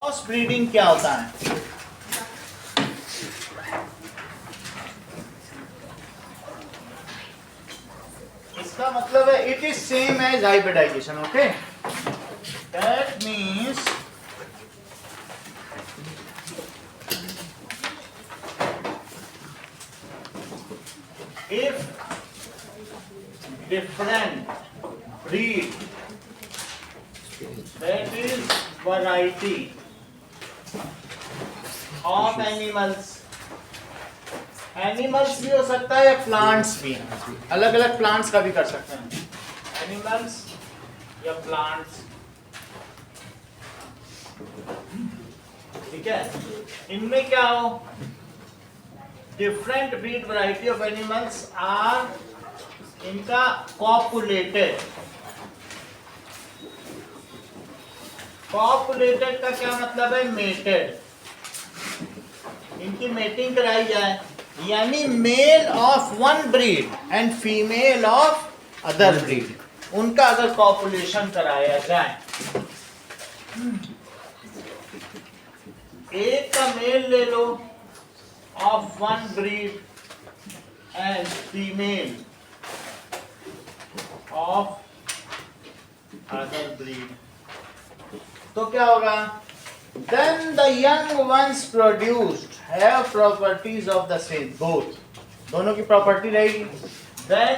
Cross breeding क्या होता है? इसका मतलब है it is same as hybridization. Okay, that means if different breed, that is variety of animals, animals भी हो सकता है या प्लांट्स भी, अलग अलग प्लांट्स का भी कर सकते हैं, एनिमल्स या प्लांट्स. ठीक है, इनमें क्या हो, different breed variety of animals are, इनका कॉपुलेटेड. कॉपुलेटेड का क्या मतलब है? मेटेड. इनकी मेटिंग कराई जाए, यानी male of one breed and female of other breed, उनका अगर कॉपुलेशन कराया जाए, एक का मेल ले लो of one breed and female of other breed, तो क्या होगा? Then the young ones produced have properties of the same. Both, दोनों की प्रॉपर्टी रहेगी. Then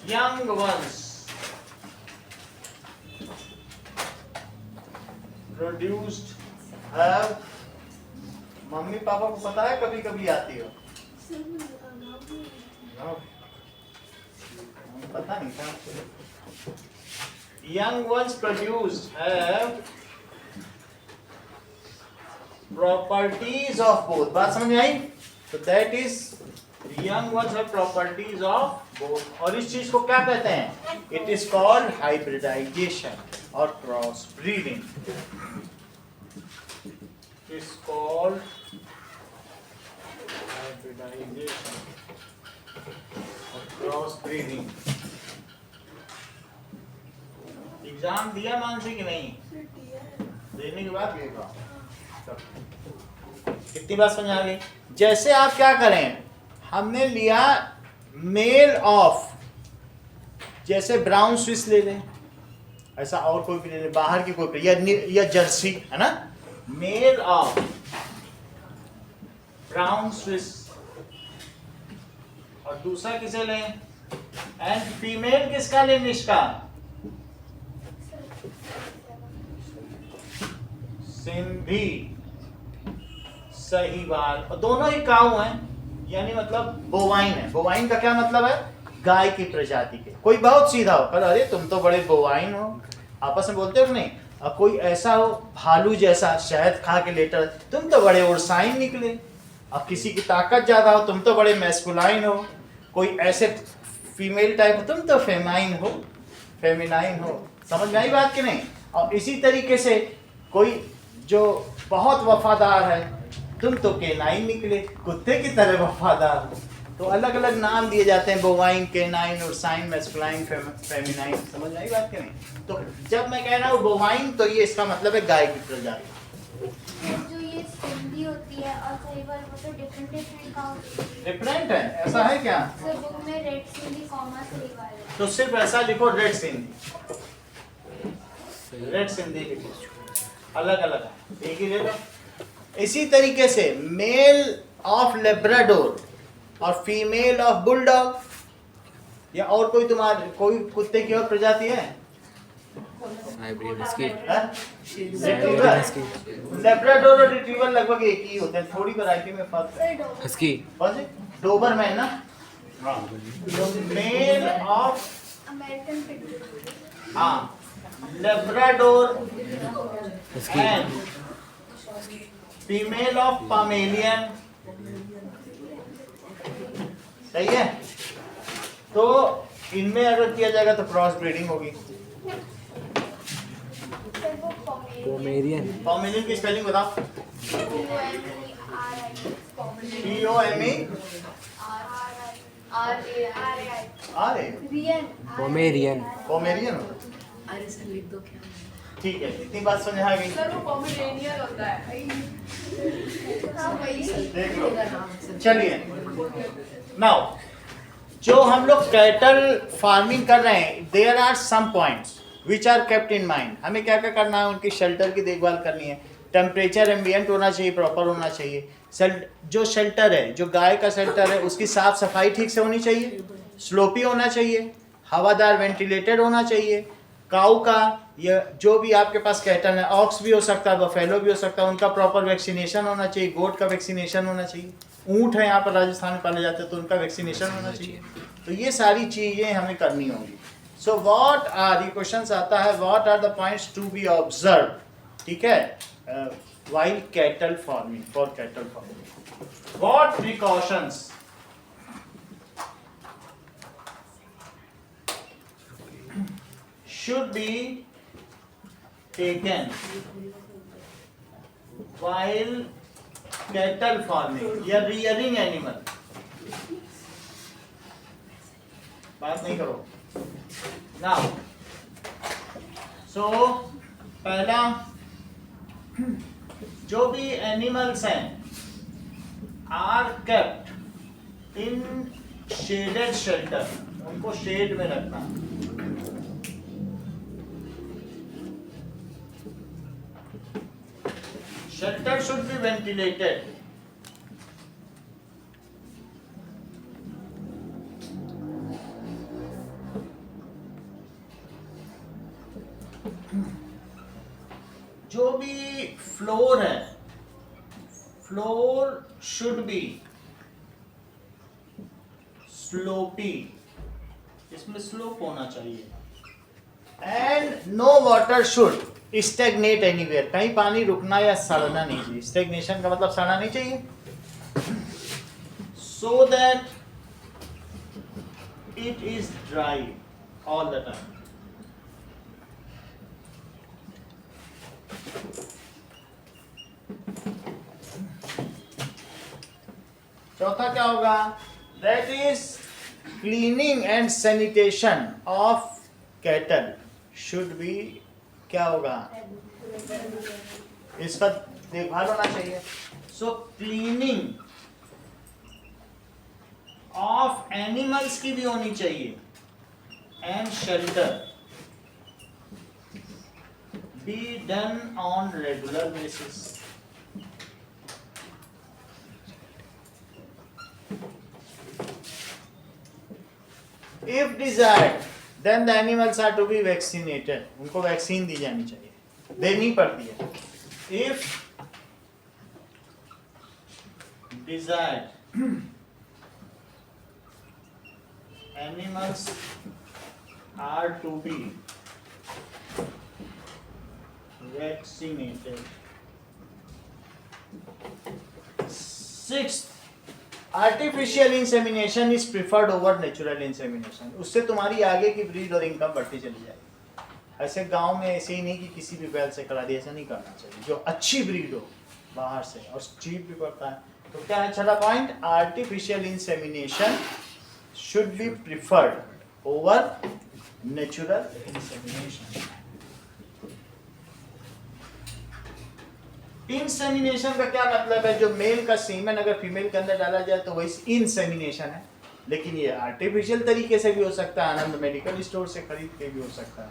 young ones produced have, mummy papa को पता है कभी कभी आती हो? पता नहीं था. Young ones produced have properties of both. बात समझ में आई? तो that is young ones have properties of both. और इस चीज को क्या कहते हैं? It is called hybridization or cross breeding. It is called hybridization or cross breeding. Exam दिया मानसी कि नहीं? देने के बाद कितनी बात समझ आ गई? जैसे आप क्या करें, हमने लिया मेल ऑफ, जैसे ब्राउन स्विस ले लें, ऐसा और कोई भी ले लें, बाहर की कोई या जर्सी है ना, मेल ऑफ ब्राउन स्विस, और दूसरा किसे लें, एंड फीमेल किसका लेंगे? इसका सिंधी सहीवाल, और दोनों ही काऊ हैं, यानी मतलब बोवाइन है. बोवाइन का क्या मतलब है? गाय की प्रजाति के. कोई बहुत सीधा हो, पर अरे तुम तो बड़े बोवाइन हो, आपस में बोलते हो नहीं. और कोई ऐसा हो भालू जैसा, शहद खा के लेटर, तुम तो बड़े उर्साइन निकले. अब किसी की ताकत ज्यादा हो, तुम तो बड़े मैस्कुलाइन हो. कोई ऐसे फीमेल टाइप, तुम तो फेमाइन हो, फेमिनाइन हो. समझ में आई बात कि नहीं? और इसी तरीके से कोई जो बहुत वफादार है, तुम तो केनाइन निकले, कुत्ते की तरह वफादार हो. तो अलग अलग नाम दिए जाते हैं, बोवाइन, केनाइन, उर्साइन, मैस्कुलाइन, फेमिनाइन. समझ में आई बात कि नहीं? तो जब मैं कह रहा हूँ बोवाइन, तो ये इसका मतलब है गाय की प्रजाति. जो ये सिंधी होती है और सहीवाल, वो तो डिफरेंट का होती है. डिफरेंट है, ऐसा है क्या? सर बुक में रेड सिंधी कॉमा सहीवाल है. तो सिर्फ ऐसा लिखो, रेड सिंधी, रेड सिंधी लिखो, अलग अलग है, एक ही ले लो. इसी तरीके से मेल ऑफ लेब्राडोर और फीमेल ऑफ बुलडॉग, या और कोई तुम्हारे कोई कुत्ते की और प्रजाति है? लेब्राडोर और रिट्रीवर लगभग एक ही होते हैं, थोड़ी वैरायटी में फर्क है. डोबरमैन ना, मेल ऑफ अमेरिकन पिटबुल, हाँ, लेब्राडोर एंड फीमेल ऑफ पामेलियन. सही है? तो इनमें अगर किया जाएगा तो क्रॉस ब्रीडिंग होगी. पोमेरियन. पामेलियन की स्पेलिंग बताओ. पोमेरियन. पोमेरियन. अरे सर लिख दो क्या? ठीक है, इतनी बात समझ आ गई। सर वो पोमेरेनियन होता है। हाँ वही। देख लो, चलिए नाउ जो हम लोग कैटल फार्मिंग कर रहे हैं, there are some points which are kept in mind. हमें क्या क्या करना है, उनकी शेल्टर की देखभाल करनी है, टेम्परेचर एम्बियंट होना चाहिए, प्रॉपर होना चाहिए। जो शेल्टर है, जो गाय का शेल्टर है, उसकी साफ सफाई ठीक से होनी चाहिए, स्लोपी होना चाहिए, हवादार वेंटिलेटेड होना चाहिए। काऊ का या जो भी आपके पास कैटल है, ऑक्स भी हो सकता है, बफेलो भी हो सकता है, उनका प्रॉपर वैक्सीनेशन होना चाहिए, गोट का वैक्सीनेशन होना चाहिए। ऊँट है यहाँ पर राजस्थान में पाले जाते हैं तो उनका वैक्सीनेशन होना चाहिए। तो ये सारी चीज़ें हमें करनी होंगी। सो व्हाट आर, ये क्वेश्चन आता है, what are the points to be observe, ठीक है, while cattle farming, for cattle farming, what precautions should be taken while cattle farming या rearing animal? बात नहीं करो now, so पहला, जो भी एनिमल्स हैं are kept in shaded shelter, उनको शेड में रखना। Shelter should be ventilated. जो भी फ्लोर है, फ्लोर शुड बी स्लोपी, इसमें स्लोप होना चाहिए। And no water should stagnate anywhere, कहीं पानी रुकना या सड़ना नहीं चाहिए। स्टेगनेशन का मतलब सड़ना नहीं चाहिए। So that it is dry all the time. चौथा क्या होगा, that is cleaning and sanitation of cattle should be, क्या होगा, इसका देखभाल होना चाहिए। सो क्लीनिंग ऑफ एनिमल्स की भी होनी चाहिए and shelter be done on regular basis. If desired, then the animals are to be vaccinated. उनको वैक्सीन दी जानी चाहिए, देनी पड़ती है। If desired, animals are to be vaccinated. Sixth, artificial insemination is preferred over natural insemination. उससे तुम्हारी आगे की ब्रीड और इनकम बढ़ती चली जाएगी। ऐसे गांव में ऐसे ही नहीं कि किसी भी बैल से करा दिया, ऐसा नहीं करना चाहिए। जो अच्छी ब्रीड हो बाहर से, और चीप भी पड़ता है। तो क्या है छठा point, artificial insemination should be preferred over natural insemination. Insemination का क्या मतलब है, जो मेल का सीमेन अगर फीमेल के अंदर डाला जाए तो वही इंसेमिनेशन है। लेकिन ये आर्टिफिशियल तरीके से भी हो सकता है, आनंद मेडिकल स्टोर से खरीद के भी हो सकता है,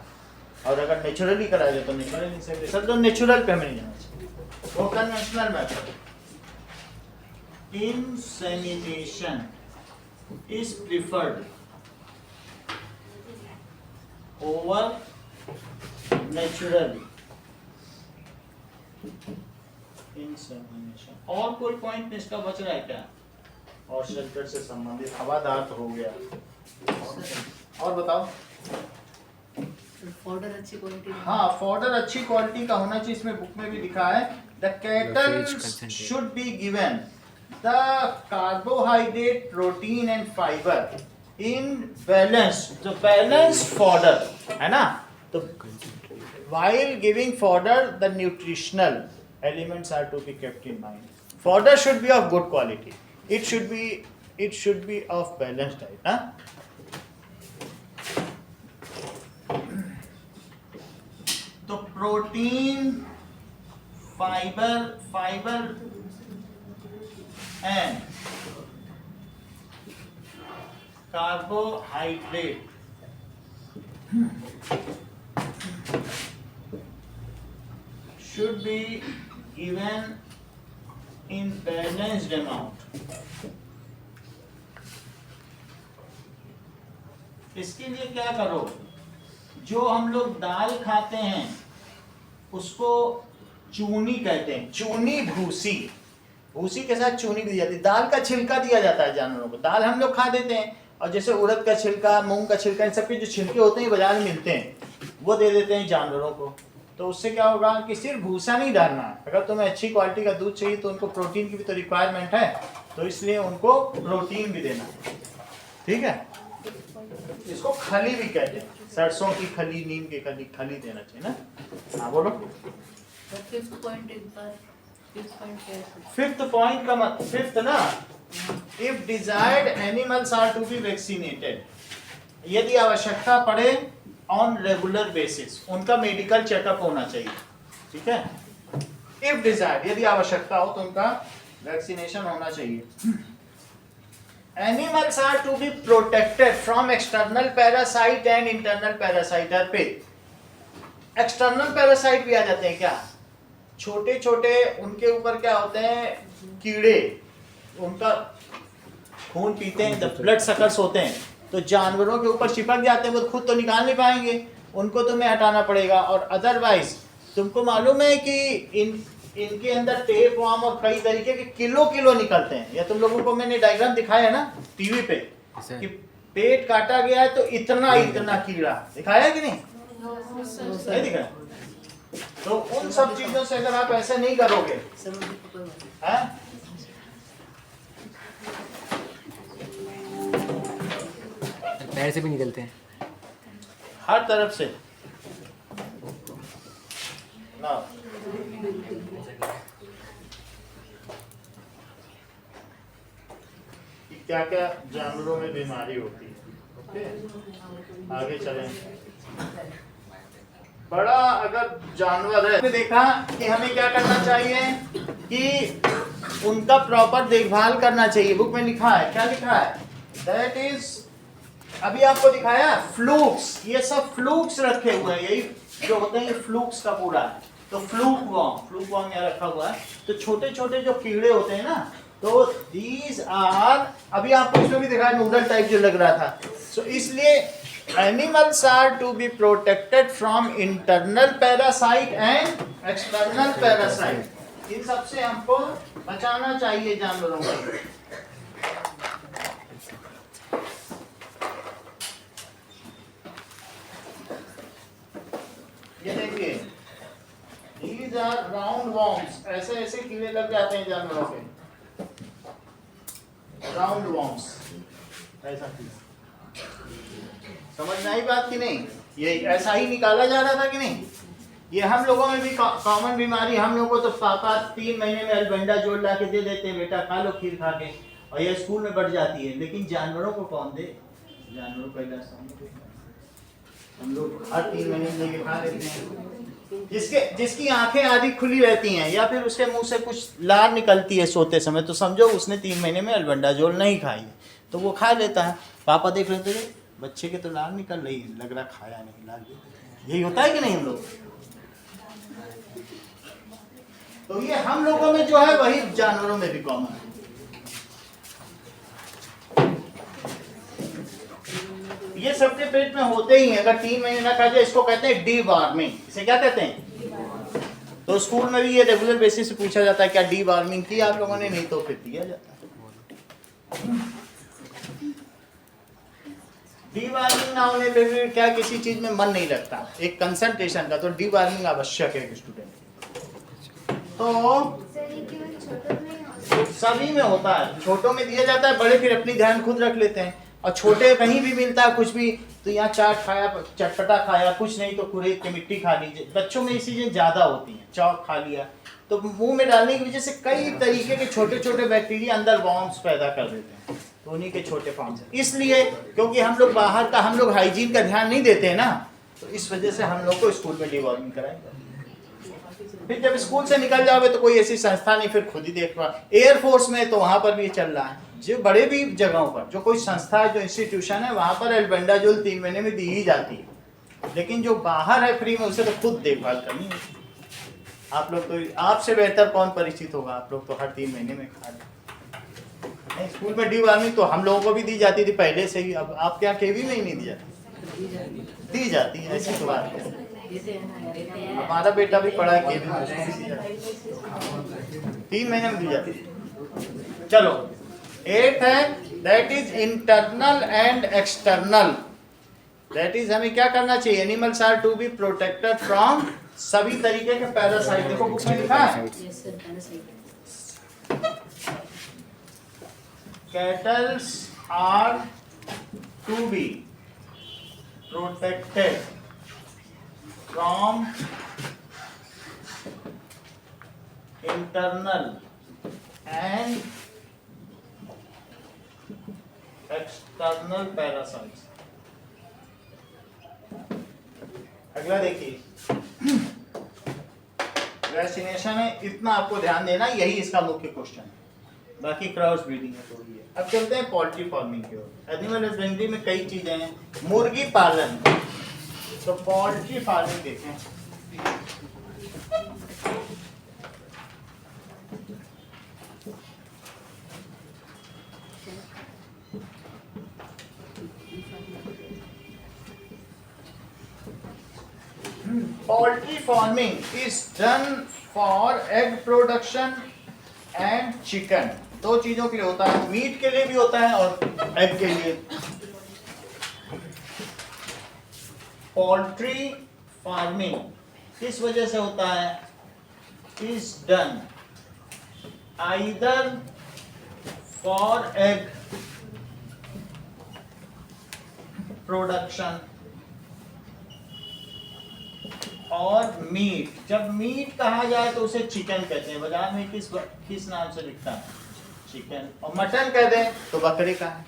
और अगर नेचुरली कराया जाए तो नेचुरल इंसेमिनेशन। तो नेचुरल पे हमें जाना चाहिए, वो conventional method. Insemination is preferred over naturally insemination. और कोई पॉइंट इसका बच रहा है क्या, और शेल्टर से संबंधित हवादार तो हो गया, और बताओ। फॉडर अच्छी क्वालिटी, हाँ, फॉडर अच्छी क्वालिटी का होना चाहिए। इसमें बुक में भी लिखा है, the cattle should be given the carbohydrate, protein and fibre in balance, जो बैलेंस फॉडर है ना। तो while giving fodder, the nutritional elements are to be kept in mind. Fodder should be of good quality. It should be of balanced diet, huh? तो protein, fibre and carbohydrate should be given in balanced amount. इसके लिए क्या करो, जो हम लोग दाल खाते हैं उसको चूनी कहते हैं, चूनी भूसी, भूसी के साथ चूनी दी जाती है। दाल का छिलका दिया जाता है जानवरों को, दाल हम लोग खा देते हैं, और जैसे उड़द का छिलका, मूंग का छिलका, इन सब के जो छिलके होते हैं बाजार में मिलते हैं, वो दे देते हैं जानवरों को। तो उससे क्या होगा कि सिर्फ भूसा नहीं डालना, अगर तुम्हें अच्छी क्वालिटी का दूध चाहिए तो उनको प्रोटीन की भी तो रिक्वायरमेंट है, तो इसलिए उनको प्रोटीन भी देना, ठीक है। इसको खली भी कहते हैं, सरसों की खली, नीम की खली, खली देना चाहिए ना। हाँ बोलो। फिफ्थ पॉइंट एक बार, फिफ्थ पॉइंट का मत, फिफ्थ ना, if desired animals are to be vaccinated, यदि आवश्यकता पड़े ऑन रेगुलर बेसिस, उनका मेडिकल चेकअप होना चाहिए, ठीक है। इफ डिजायर्ड, यदि आवश्यकता हो तो उनका वैक्सीनेशन होना चाहिए। Animals are to be protected from external parasite and internal parasite. पे एक्सटर्नल पैरासाइट भी आ जाते हैं क्या, छोटे छोटे, उनके ऊपर क्या होते हैं, कीड़े, उनका खून पीते हैं, जब ब्लड सकर्स होते हैं तो जानवरों के ऊपर चिपक जाते हैं, वो खुद तो निकाल नहीं पाएंगे, उनको तुम्हें हटाना पड़ेगा। और अदरवाइज तुमको मालूम है कि इनके अंदर टेप वार्म और कई तरीके के किलो निकलते हैं, या तुम लोगों को मैंने डायग्राम दिखाया है ना टीवी पे कि पेट काटा गया है तो इतना कीड़ा दिखाया कि नहीं दिखाया। तो उन सब चीजों से अगर आप ऐसा नहीं करोगे, है? पैर से भी निकलते हैं हर तरफ से ना। क्या क्या जानवरों में बीमारी होती है, ओके आगे चलें। बड़ा अगर जानवर है, देखा कि हमें क्या करना चाहिए कि उनका प्रॉपर देखभाल करना चाहिए। बुक में लिखा है, क्या लिखा है, दैट इज, अभी आपको दिखाया फ्लूक्स, ये सब फ्लूक्स रखे हुए हैं, यही जो होते हैं ये फ्लूक्स का पूरा है। तो फ्लूक वॉर्म यहाँ रखा हुआ है। तो छोटे छोटे जो कीड़े होते हैं ना, तो दीज आर, अभी आपको इसमें भी दिखाया नूडल टाइप जो लग रहा था। सो इसलिए animals are to be protected from internal parasite and external parasite, इन सबसे हमको बचाना चाहिए जानवरों को। ये देखिए, these are round worms, ऐसे ऐसे कीड़े लग जाते हैं जानवरों पे, राउंड वॉर्म्स, ऐसा कीड़ा। समझ में आई बात कि नहीं? ये ऐसा ही निकाला जा रहा था कि नहीं? ये हम लोगों में भी कॉमन बीमारी, हम लोगों को तो पापा 3 महीने में अल्बेंडाजोल ला के दे देते हैं, बेटा खा लो खीर खा के, और ये स्कूल में बढ़ जाती है। लेकिन जानवरों को कौन दे? जानवरों का इलाज हम लोग हर 3 महीने में लेके खा लेते हैं। जिसकी आंखें आधी खुली रहती हैं या फिर उसके मुंह से कुछ लार निकलती है सोते समय, तो समझो उसने 3 महीने में अल्बेंडाजोल नहीं खाई है, तो वो खा लेता है। पापा देख लेते थे बच्चे के तो लार निकल रही है, लग रहा खाया नहीं, लार यही होता है कि नहीं हम लोग? तो ये हम लोगों में जो है वही जानवरों में भी कॉमन है। ये सबके पेट में होते ही हैं, अगर 3 महीने ना खा जाए, इसको कहते हैं डीवॉर्मिंग। इसे क्या कहते हैं? तो स्कूल में भी ये रेगुलर बेसिस से पूछा जाता है, क्या डीवॉर्मिंग की आप लोगों ने? नहीं तो फिर दिया जाता है। डीवॉर्मिंग ना होने पे भी क्या किसी चीज में मन नहीं लगता, एक कंसंट्रेशन का, तो डीवॉर्मिंग आवश्यक है स्टूडेंट। तो सभी में होता है, छोटों में दिया जाता है, बड़े फिर अपनी ध्यान खुद रख लेते हैं। और छोटे कहीं भी मिलता है कुछ भी, तो यहाँ चाट खाया, चटपटा खाया, कुछ नहीं तो कुरेद के मिट्टी खा लीजिए। बच्चों में ये चीजें ज्यादा होती हैं, चौक खा लिया, तो मुंह में डालने की वजह से कई तरीके के छोटे छोटे बैक्टीरिया अंदर वॉर्म्स पैदा कर देते हैं, तो उन्हीं के छोटे फॉर्म्स। इसलिए क्योंकि हम लोग बाहर का, हम लोग हाइजीन का ध्यान नहीं देते हैं ना, तो इस वजह से हम लोग को स्कूल में डीवॉर्मिंग कराएंगे। फिर जब स्कूल से निकल जाओगे तो कोई ऐसी संस्था नहीं, फिर खुद ही देख पा। एयरफोर्स में तो वहां पर भी ये चल रहा है, जो बड़े भी जगहों पर जो कोई संस्था जो इंस्टीट्यूशन है वहां पर एल्बेंडाजोल 3 महीने में दी ही जाती है, लेकिन जो बाहर है फ्री में उसे तो खुद देखभाल करनी है। आप लोग तो, आपसे बेहतर कौन परिचित होगा, आप लोग तो हर 3 महीने में खा रहे। स्कूल में डिवार्मिंग तो हम लोगों को भी दी जाती थी पहले से ही, अब आपके यहाँ केवी में ही नहीं दी जाती, दी जाती है, ऐसी तो बात है। हमारा बेटा भी पढ़ा है केवी में, उसको भी दी जाती है, 3 महीने में दी जाती है। चलो 8 है, that is internal and external. That is हमें क्या करना चाहिए, animals are to be protected from सभी तरीके के पैरासाइट। देखो बुक में लिखा है, cattles are to be protected from internal and external parasites. अगला देखिए, वैक्सीनेशन है, इतना आपको ध्यान देना, यही इसका मुख्य क्वेश्चन है, बाकी क्रॉस ब्रीडिंग है तो ये। अब चलते हैं पोल्ट्री फार्मिंग की ओर। एनिमल हस्बेंड्री में कई चीजें हैं, मुर्गी पालन, तो पोल्ट्री फार्मिंग देखें। Poultry farming is done for egg production and chicken। 2 चीजों के लिए होता है, मीट के लिए भी होता है और एग के लिए। पोल्ट्री फार्मिंग किस वजह से होता है, is done either for egg production और मीट। जब मीट कहा जाए तो उसे चिकन कहते हैं, बाजार में किस नाम से लिखता है, चिकन। और मटन कह दें तो बकरे का है,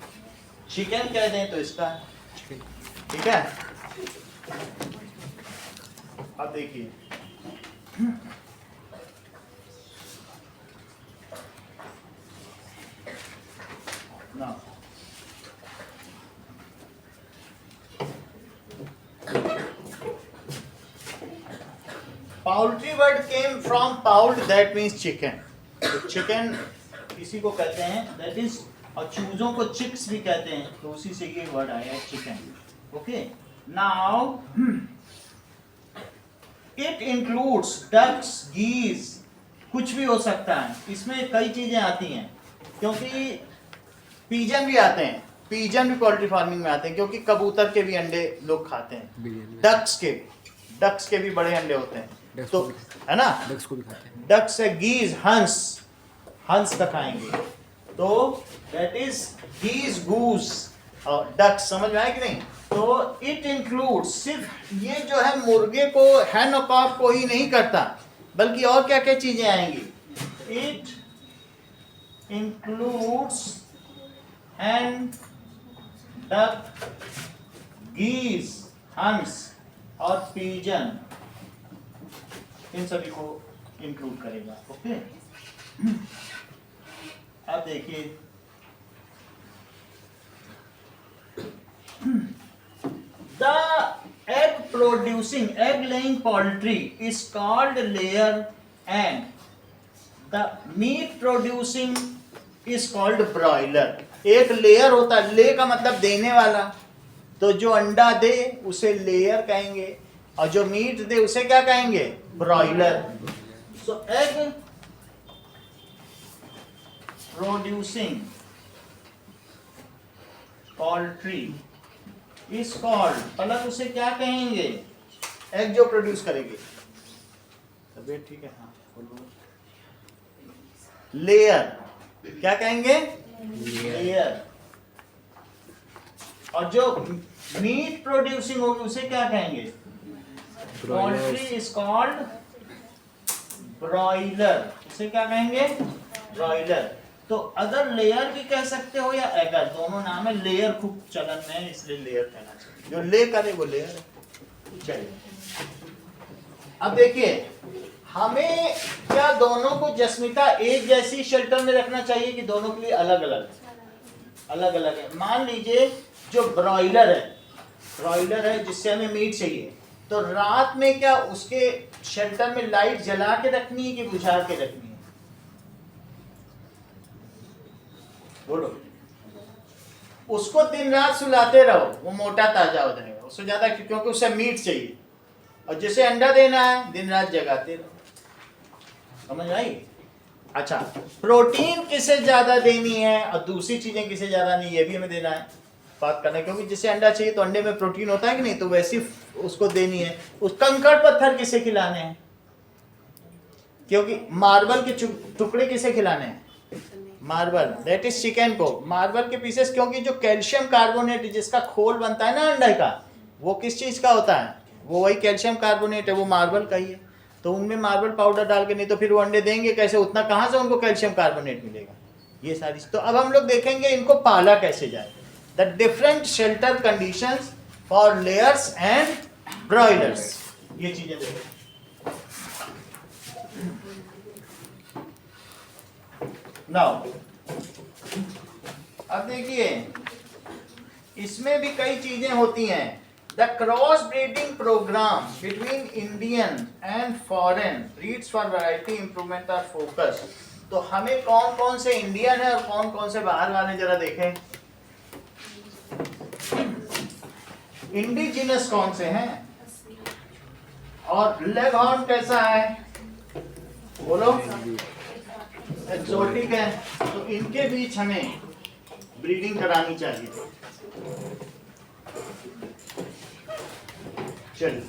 चिकन कह दें तो इसका है, ठीक है। अब देखिए, ना Poultry word came from poult, that means chicken। तो chicken इसी को कहते हैं, that is, और चूजों को chicks भी कहते हैं, तो उसी से ये वर्ड आया है chicken। Okay, now it includes ducks, geese, कुछ भी हो सकता है, इसमें कई चीजें आती हैं, क्योंकि पिजन भी आते हैं, पिजन भी पोल्ट्री फार्मिंग में आते हैं, क्योंकि कबूतर के भी अंडे लोग खाते हैं, डक्स के भी बड़े अंडे होते हैं, तो है ना, डक्स को भी खाते हैं। डक्स है, गीज, हंस का खाएंगे, तो दैट इज गीज, गूस और डक्स। समझ में आया कि नहीं? तो इट इंक्लूड, सिर्फ ये जो है मुर्गे को, हैन और कॉक को ही नहीं करता, बल्कि और क्या क्या चीजें आएंगी। इट इंक्लूड्स हैन, डक, गीज, हंस और पिजन, इन सभी को इंक्लूड करेगा। ओके, अब देखिए, the egg producing, egg laying poultry is called layer and the meat producing is called broiler. एक लेयर होता है, ले का मतलब देने वाला, तो जो अंडा दे उसे लेयर कहेंगे, और जो मीट दे उसे क्या कहेंगे, broiler. So egg producing poultry is called, मतलब उसे क्या कहेंगे, एग जो प्रोड्यूस करेगी, तबीयत ठीक है, हाँ बोलो, लेयर, क्या कहेंगे, लेयर। और जो मीट प्रोड्यूसिंग होगी उसे क्या कहेंगे, पोल्ट्री इज कॉल्ड ब्रॉयलर, उसे क्या कहेंगे, ब्रॉयलर। तो अगर लेयर भी कह सकते हो या एगर, दोनों नाम है, लेयर खूब चलन में है इसलिए लेयर कहना चाहिए, जो ले करे वो लेयर है। चलिए अब देखिए, हमें क्या दोनों को जस्मिता एक जैसी शेल्टर में रखना चाहिए कि दोनों के लिए अलग अलग अलग अलग है? मान लीजिए जो ब्रॉयलर है जिससे हमें मीट चाहिए, तो रात में क्या उसके शेल्टर में लाइट जला के रखनी है कि बुझा के रखनी है? बोलो। उसको दिन रात सुलाते रहो, वो मोटा ताजा हो जाएगा, उससे ज्यादा क्योंकि उसे मीट चाहिए। और जिसे अंडा देना है दिन रात जगाते रहो। समझ आई? अच्छा, प्रोटीन किसे ज्यादा देनी है और दूसरी चीजें किसे ज्यादा नहीं, ये भी हमें देना है, बात करना है। क्योंकि जिसे अंडा चाहिए तो अंडे में प्रोटीन होता है कि नहीं, तो वैसी उसको देनी है। उस कंकड़ पत्थर किसे खिलाने हैं? क्योंकि मार्बल के टुकड़े किसे खिलाने हैं? मार्बल, दैट इज चिकन को मार्बल के पीसेस, क्योंकि जो कैल्शियम कार्बोनेट जिसका खोल बनता है ना अंडे का, वो किस चीज का होता है? वो वही कैल्शियम कार्बोनेट है, वो मार्बल का ही है। तो उनमें मार्बल पाउडर डाल के, नहीं तो फिर वो अंडे देंगे कैसे? उतना कहाँ से उनको कैल्शियम कार्बोनेट मिलेगा? ये सारी। तो अब हम लोग देखेंगे इनको पाला कैसे जाए, the different shelter conditions for layers and broilers, ये चीजें देखें। नाउ अब देखिए इसमें भी कई चीजें होती हैं। The cross breeding programme between Indian and foreign breeds for variety improvement are focus. तो हमें कौन कौन से इंडियन है और कौन कौन से बाहर वाले जरा देखें। इंडिजिनस कौन से हैं और लेग हॉर्न कैसा है? बोलो। एक्सोटिक है, तो इनके बीच हमें ब्रीडिंग करानी चाहिए। चलिए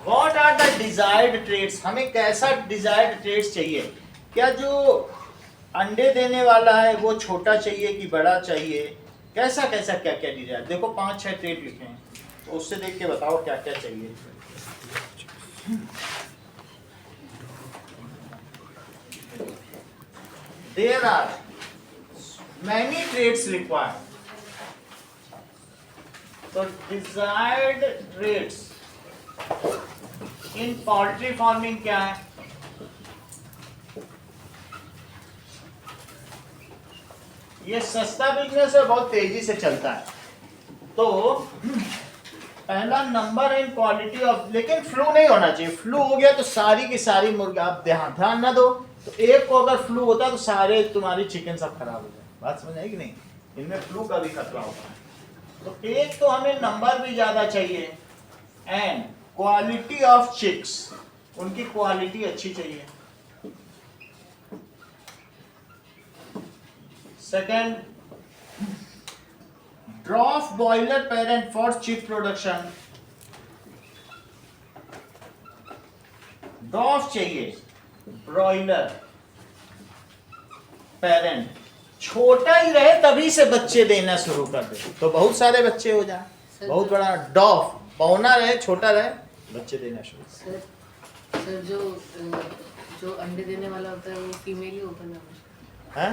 what are the desired traits, हमें कैसा डिजायर्ड ट्रेड्स चाहिए? क्या जो अंडे देने वाला है वो छोटा चाहिए कि बड़ा चाहिए? कैसा कैसा क्या क्या डिजायर? देखो 5-6 ट्रेड लिखे हैं, तो उससे देख के बताओ क्या क्या चाहिए। There are many traits required. So desired traits in poultry farming क्या है? ये सस्ता बिजनेस है, बहुत तेजी से चलता है। तो पहला नंबर है इन क्वालिटी ऑफ, लेकिन फ्लू नहीं होना चाहिए। फ्लू हो गया तो सारी की सारी मुर्गी, आप ध्यान ना दो, तो एक को अगर फ्लू होता है तो सारे तुम्हारी चिकन सब खराब हो जाए। बात समझ आई कि नहीं? इनमें फ्लू का भी खतरा होता है। तो एक तो हमें नंबर भी ज्यादा चाहिए एंड क्वालिटी ऑफ चिक्स, उनकी क्वालिटी अच्छी चाहिए। सेकेंड, ड्रॉफ बॉयलर पेरेंट फॉर चिक प्रोडक्शन। ड्रॉफ चाहिए, ब्रॉयलर पेरेंट छोटा ही रहे तभी से बच्चे देना शुरू कर दे, तो बहुत सारे बच्चे हो जाए। बहुत बड़ा डॉफ पौना रहे, छोटा रहे, बच्चे देना शुरू। सर जो अंडे देने वाला होता है वो फीमेल ही होता है?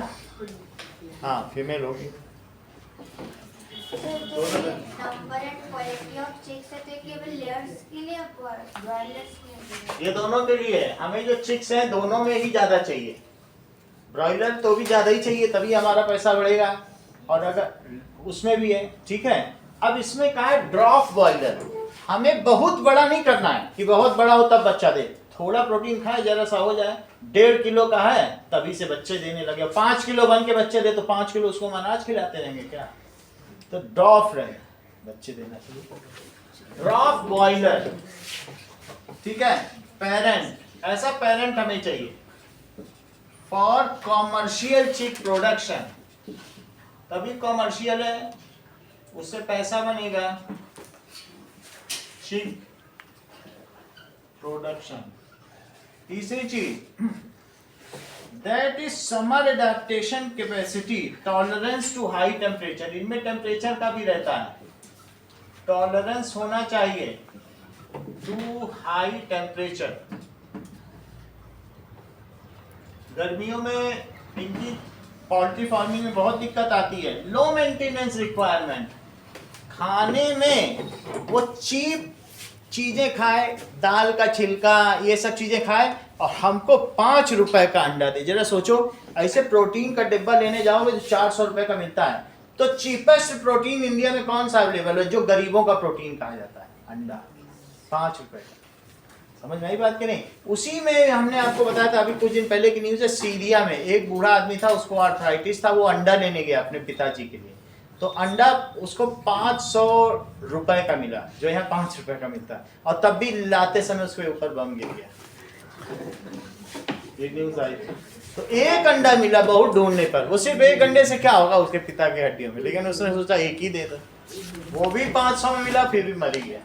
हाँ फीमेल होगी। Number and quality of chicks है, तो ये केवल लेयर्स के लिए ब्रॉयलर्स के लिए? ये दोनों के लिए है। हमें जो चिक्स हैं दोनों में ही ज्यादा चाहिए। ब्रॉयलर तो भी ज्यादा ही चाहिए, तभी हमारा पैसा बढ़ेगा, और अगर उसमें भी है, ठीक है। अब इसमें कहा है ड्रॉप बॉयलर, हमें बहुत बड़ा नहीं करना है कि बहुत बड़ा हो तब बच्चा दे। थोड़ा प्रोटीन खाए, जरा सा हो जाए, 1.5 किलो का है तभी से बच्चे देने लगे। 5 किलो बन के बच्चे दे तो 5 किलो उसको अनाज खिलाते रहेंगे क्या? तो ड्रॉप रहे, बच्चे देना शुरू। ड्रॉप बॉयलर, ठीक है। पेरेंट, ऐसा पेरेंट हमें चाहिए फॉर कॉमर्शियल चिक प्रोडक्शन, तभी कॉमर्शियल है, उससे पैसा बनेगा। Chick production. तीसरी चीज, that is summer adaptation capacity, tolerance to high temperature. इनमें टेम्परेचर का भी रहता है, टॉलरेंस होना चाहिए टू हाई टेम्परेचर। गर्मियों में इनकी पोल्ट्री फार्मिंग में बहुत दिक्कत आती है, लो मेंटेनेंस रिक्वायरमेंट। खाने में वो चीप चीजें खाए, दाल का छिलका ये सब चीजें खाए, और हमको 5 रुपए का अंडा दे। जरा सोचो, ऐसे प्रोटीन का डिब्बा लेने जाओगे जो 400 रुपए का मिलता है, तो चीपेस्ट प्रोटीन इंडिया में कौन सा अवेलेबल है जो गरीबों का प्रोटीन कहा जाता है? अंडा, 5 रुपए का। समझ में आई बात कि नहीं? उसी में हमने आपको बताया था अभी कुछ दिन पहले की न्यूज है, सीरिया में एक बूढ़ा आदमी था, उसको आर्थराइटिस था, वो अंडा लेने गया अपने पिताजी के लिए, तो अंडा उसको 500 रुपए का मिला, जो यहाँ 5 रुपए का मिलता है, और तब भी लाते समय उसके ऊपर बम गिर गया। ये न्यूज आई थी। तो एक अंडा मिला बहुत ढूंढने पर, वो सिर्फ एक अंडे से क्या होगा उसके पिता की हड्डियों में, लेकिन उसने सोचा एक ही दे दो, वो भी 500 में मिला, फिर भी मर ही गया।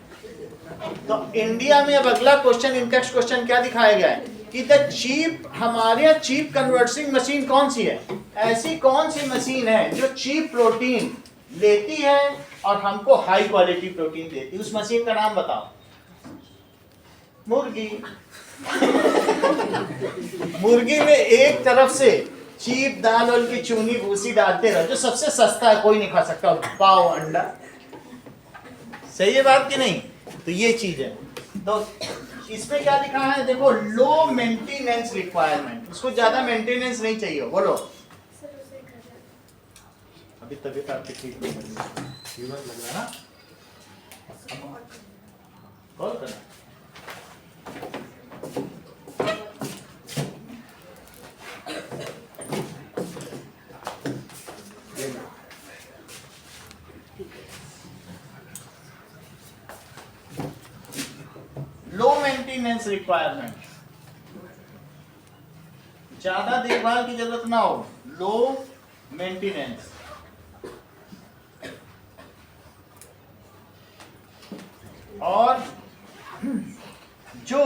तो इंडिया में अब अगला क्वेश्चन, इंटेक्स्ट क्वेश्चन क्या दिखाया गया है कि द चीप, हमारे यहाँ चीप कन्वर्टिंग मशीन कौन सी है? ऐसी कौन सी मशीन है जो चीप प्रोटीन लेती है और हमको हाई क्वालिटी प्रोटीन देती है? उस मशीन का नाम बताओ। मुर्गी। मुर्गी में एक तरफ से चीप दाल और की चूनी भूसी डालते रहो, जो सबसे सस्ता है, कोई नहीं खा सकता, पाव अंडा। सही है बात कि नहीं? तो ये चीज है। तो इसमें क्या लिखा है देखो, लो मेंटेनेंस रिक्वायरमेंट, उसको ज्यादा मेंटेनेंस नहीं चाहिए। बोलो, अभी तबीयत आपकी ठीक नहीं लग रहा ना, कॉल करना। लो मेंटेनेंस रिक्वायरमेंट, ज्यादा देखभाल की जरूरत ना हो, लो मेंटेनेंस। और जो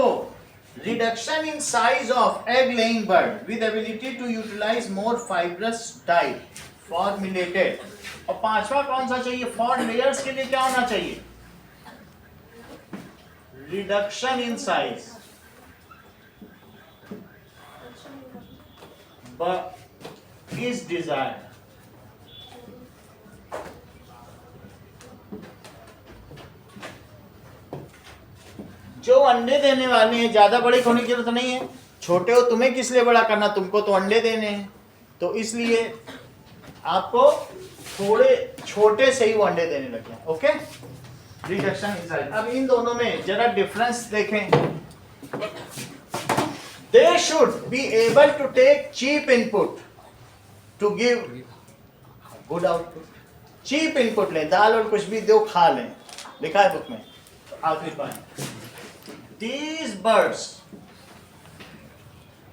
reduction in size of egg laying bird with ability to utilise more fibrous diet formulated. और पांचवा कौन सा चाहिए? फॉर लेयर्स के लिए क्या होना चाहिए? Reduction in size is desired. जो अंडे देने वाले हैं, ज्यादा बड़े होने की जरूरत नहीं है। छोटे हो, तुम्हें किस लिए बड़ा करना, तुमको तो अंडे देने हैं, तो इसलिए आपको थोड़े छोटे से ही वो अंडे देने लगे। Okay, reduction in size. अब इन दोनों में जरा डिफरेंस देखें। They should be able to take cheap input to give good output. Cheap input लें, दाल और कुछ भी दो खा लें, लिखा है बुक में। तो आखिरी point, these birds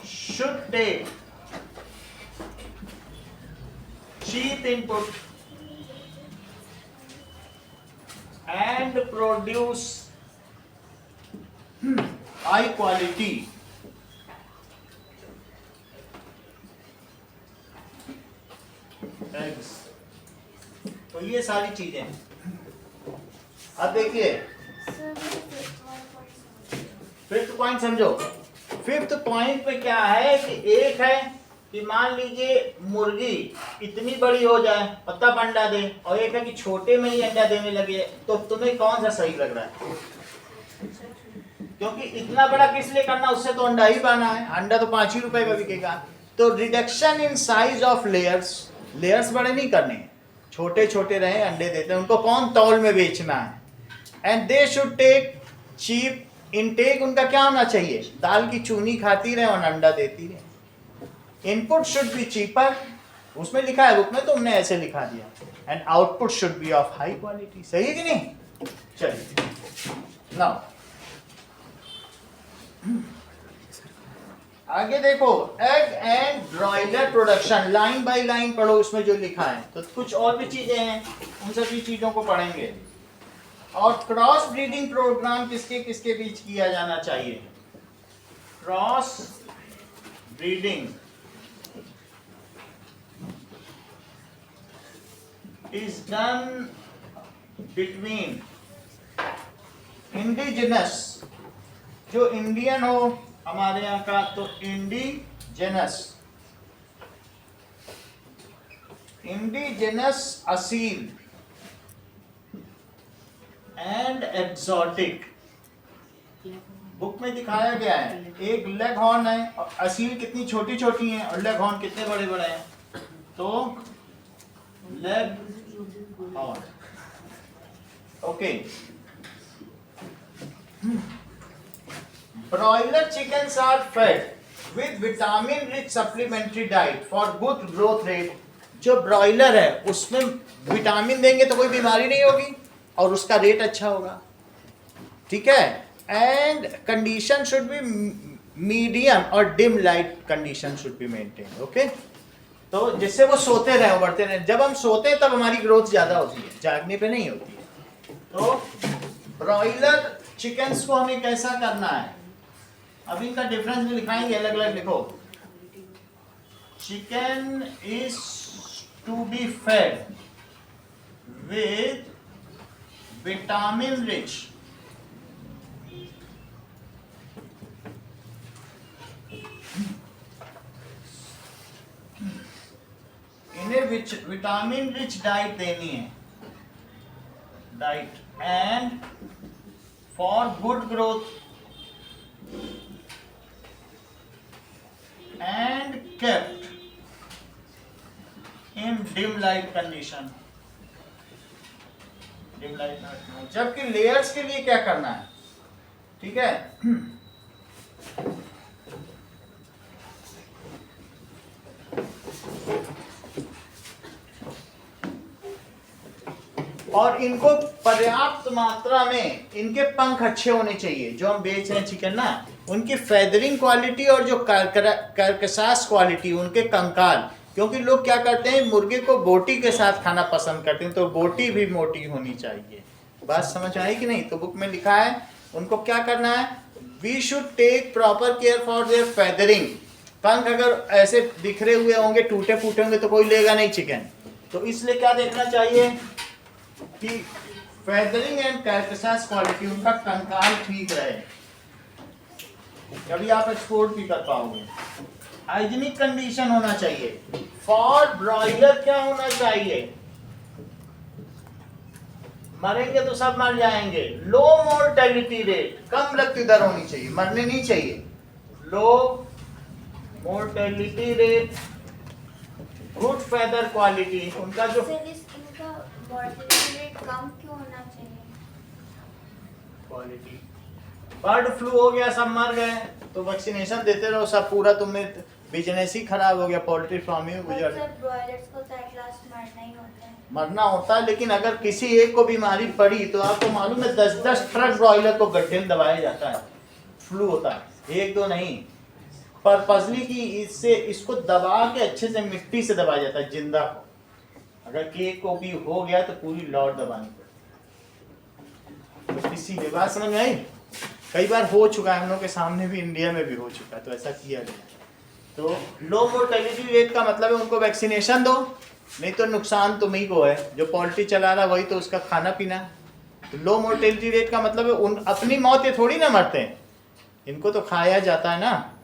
should take cheap input and produce high quality eggs। तो ये सारी चीजें। अब देखिए फिफ्थ पॉइंट समझो। फिफ्थ पॉइंट पे क्या है कि एक है कि मान लीजिए मुर्गी इतनी बड़ी हो जाए, तब अंडा दे, और एक है कि छोटे में ही अंडा देने लगे, तो तुम्हें कौन सा सही लग रहा है? क्योंकि इतना बड़ा किस लिए करना, उससे तो अंडा ही पाना है, अंडा तो 5 ही रुपए का बिकेगा। तो reduction in size of layers, layers बड़े नहीं करने, छोटे छोटे रहे, अंडे देते हैं, उनको कौन तौल में बेचना है। And they should take cheap intake, उनका क्या होना चाहिए? दाल की चूनी खाती रहे और अंडा देती रहे। इनपुट शुड बी चीपर, उसमें लिखा है बुक में, तो हमने ऐसे लिखा दिया। And output should be of high quality. सही है कि नहीं? चलिए नाउ आगे देखो, egg and broiler production, line by line पढ़ो उसमें जो लिखा है। तो कुछ और भी चीजें हैं, उन सभी चीजों को पढ़ेंगे। और क्रॉस ब्रीडिंग प्रोग्राम किसके किसके बीच किया जाना चाहिए? Cross breeding is done between indigenous, जो इंडियन हो हमारे यहाँ का, तो indigenous indigenous Aseel and exotic. Book में दिखाया गया है एक लेग हॉर्न है और असील कितनी छोटी छोटी हैं और लेग हॉर्न कितने बड़े बड़े हैं। तो leghorn, okay. Broiler chickens are fed with vitamin rich supplementary diet for good growth rate. जो ब्रॉयलर है उसमें विटामिन देंगे तो कोई बीमारी नहीं होगी और उसका रेट अच्छा होगा, ठीक है। And condition should be medium और dim light condition should be maintain, okay. तो जिससे वो सोते रहे, बढ़ते रहे। जब हम सोते हैं तब हमारी ग्रोथ ज्यादा होती है, जागने पे नहीं होती है। तो ब्रॉयलर चिकन्स को हमें कैसा करना है, अब इनका डिफरेंस भी लिखाएंगे, अलग अलग लिखो। Chicken is to be fed with vitamin rich इन्हें विटामिन रिच डाइट देनी है, diet and for good growth and kept in dim light condition। dim light condition। जबकि लेयर्स के लिए क्या करना है, ठीक है। और इनको पर्याप्त मात्रा में इनके पंख अच्छे होने चाहिए। जो हम बेच रहे हैं चिकन ना, उनकी फेदरिंग क्वालिटी और जो कार्कसास क्वालिटी, उनके कंकाल। क्योंकि लोग क्या करते हैं, मुर्गे को बोटी के साथ खाना पसंद करते हैं, तो बोटी भी मोटी होनी चाहिए। बात समझ आई कि नहीं। तो बुक में लिखा है उनको क्या करना है, we should take proper care for their feathering. पंख अगर ऐसे बिखरे हुए होंगे, टूटे फूटे होंगे, तो कोई लेगा नहीं चिकन। तो इसलिए क्या देखना चाहिए कि फेदरिंग एंड कार्कसास क्वालिटी, उनका कंकाल ठीक रहे, तभी आप एक्सपोर्ट भी कर पाओगे। हाइजीनिक कंडीशन होना चाहिए। फॉर ब्रॉयलर क्या होना चाहिए, मरेंगे तो सब मर जाएंगे। लो मोर्टेलिटी रेट, कम मृत्यु दर होनी चाहिए, मरने नहीं चाहिए। Low mortality rate, good feather quality, उनका जो इनका मोर्टेलिटी रेट कम क्यों होना चाहिए? क्वालिटी, बर्ड फ्लू हो गया, सब मर गए, तो वैक्सीनेशन देते रहो, सब पूरा तुम्हें बिजनेस ही खराब हो गया, पोल्ट्री फार्मिंग में गुजर। ब्रॉयलर्स को तो एट लास्ट मरना ही होता है। मरना होता है, लेकिन अगर किसी एक को बीमारी पड़ी तो आपको मालूम है 10-10 ट्रक ब्रॉयलर को गड्ढे में दबाया जाता है। फ्लू होता है, एक दो नहीं, पर्पसली की इससे इसको दबा के अच्छे से मिट्टी से दबाया जाता है जिंदा को। अगर केक को भी हो गया तो पूरी लॉट दबानी पड़ती। तो इसीलिए बात समझ में आई। कई बार हो चुका है हम लोग के सामने भी, इंडिया में भी हो चुका है, तो ऐसा किया गया। तो लो मोर्टेलिटी रेट का मतलब है उनको वैक्सीनेशन दो, नहीं तो नुकसान तुम्ही को है। जो पोल्ट्री चला रहा वही तो उसका खाना पीना। तो लो मोर्टेलिटी रेट का मतलब है उन अपनी मौत ये थोड़ी ना मरते हैं, इनको तो खाया जाता है ना।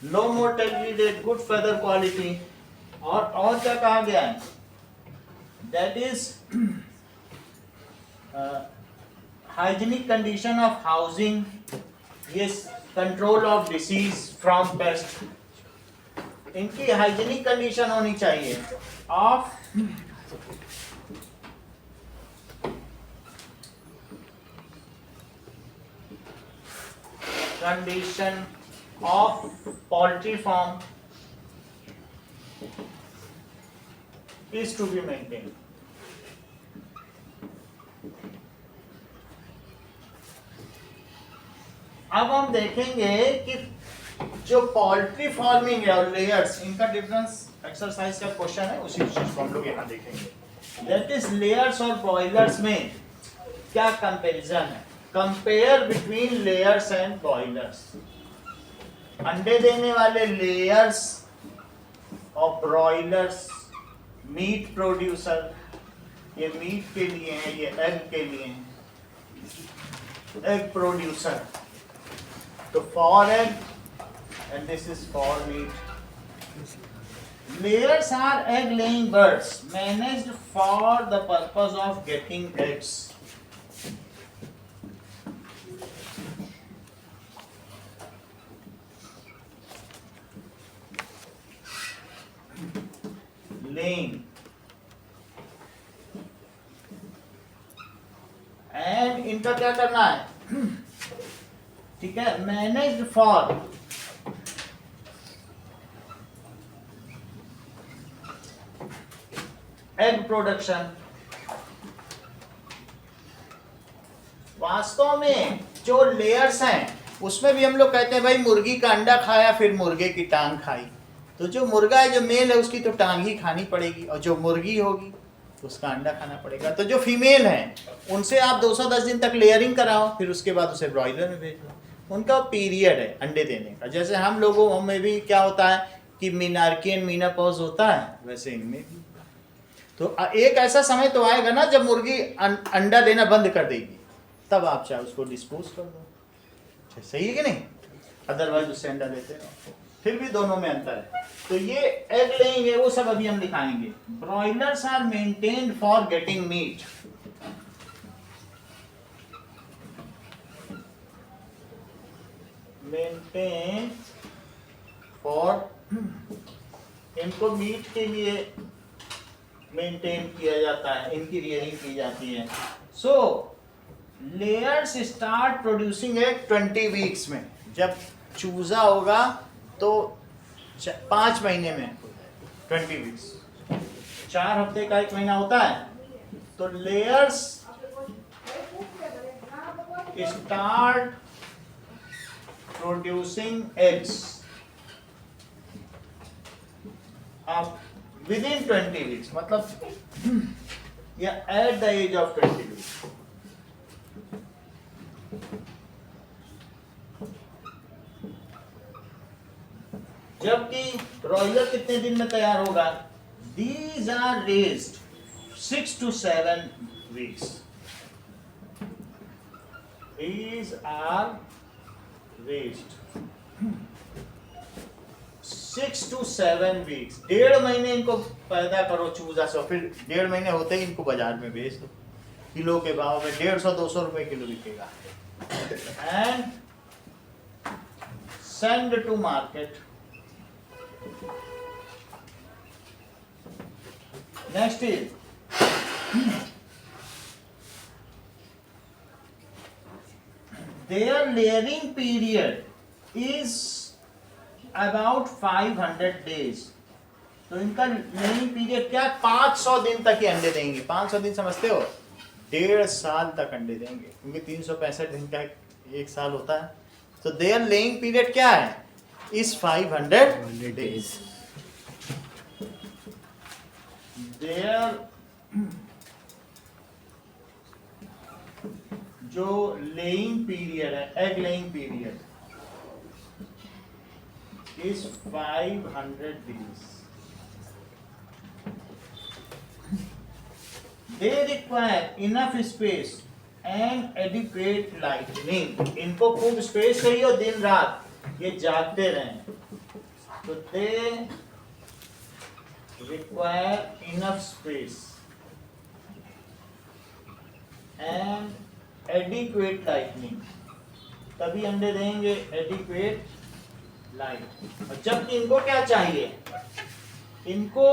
Low mortality rate, good feather quality, और क्या कहा गया है, that is hygienic condition of housing, yes, control of disease from pest. इनकी हाइजीनिक कंडीशन होनी चाहिए of condition of poultry farm is to be maintained. अब हम देखेंगे कि जो पोल्ट्री फार्मिंग है और लेयर्स, इनका डिफरेंस एक्सरसाइज का क्वेश्चन है, उसी चीज को हम लोग यहाँ देखेंगे। दैट इज लेयर्स और बॉयलर्स में क्या कंपैरिजन है, compare between layers and boilers. अंडे देने वाले लेयर्स और ब्रॉयलर्स, मीट प्रोड्यूसर, ये मीट के लिए है, ये एग के लिए है, एग प्रोड्यूसर। तो for egg and this is for meet. Layers are egg laying birds managed for the purpose of getting eggs. Laying. And इनका क्या करना है? ठीक है, मैनेज्ड फॉर एग प्रोडक्शन। वास्तव में जो लेयर्स हैं उसमें भी हम लोग कहते हैं भाई मुर्गी का अंडा खाया फिर मुर्गे की टांग खाई। तो जो मुर्गा है, जो मेल है, उसकी तो टांग ही खानी पड़ेगी, और जो मुर्गी होगी उसका अंडा खाना पड़ेगा। तो जो फीमेल है उनसे आप 210 दिन तक लेयरिंग कराओ, फिर उसके बाद उसे ब्रॉयलर में भेज दो। उनका पीरियड है अंडे देने का। जैसे हम लोगों में भी क्या होता है कि मीनार्की एंड मीनापॉज होता है, वैसे इनमें भी। तो एक ऐसा समय तो आएगा ना जब मुर्गी अंडा देना बंद कर देगी, तब आप चाहे उसको डिस्पोज कर दो। सही है कि नहीं? अदरवाइज उससे अंडा देते रहो। फिर भी दोनों में अंतर है। तो ये एग लेइंग है, वो सब अभी हम दिखाएंगे। Broilers are maintained for getting meat. Maintain for, इनको मीट के लिए मेंटेन किया जाता है, इनकी रियरिंग की जाती है। So layers start producing egg 20 weeks में। जब चूजा होगा तो 5 महीने में 20 वीक्स, 4 हफ्ते का 1 महीना होता है। तो लेयर्स स्टार्ट प्रोड्यूसिंग एग्स अब विदिन 20 वीक्स, मतलब या at the age of 20 weeks. जबकि ब्रॉयलर कितने दिन में तैयार होगा? These are raised 6 to 7 weeks. These are raised 6 to 7 weeks। 1.5 महीने इनको पैदा करो चूजा से, फिर 1.5 महीने होते ही इनको बाजार में बेच दो। किलो के भाव में 150-200 रुपए किलो बिकेगा। And send to market. Next is their layering period is about 500 days। तो इनका लेयरिंग पीरियड क्या है? 500 दिन तक ये अंडे देंगे। 500 दिन समझते हो? 1.5 साल तक अंडे देंगे, क्योंकि 365 दिन का 1 साल होता है। तो देयर लेइंग पीरियड क्या है? इस 500 डेज। देयर जो लेइंग पीरियड है, egg laying period is 500 days. They require enough space and adequate lighting। इनको खूब स्पेस चाहिए और दिन रात ये जागते रहें। तो they require enough space and adequate lighting, तभी अंडे देंगे। adequate light। और जबकि इनको क्या चाहिए? इनको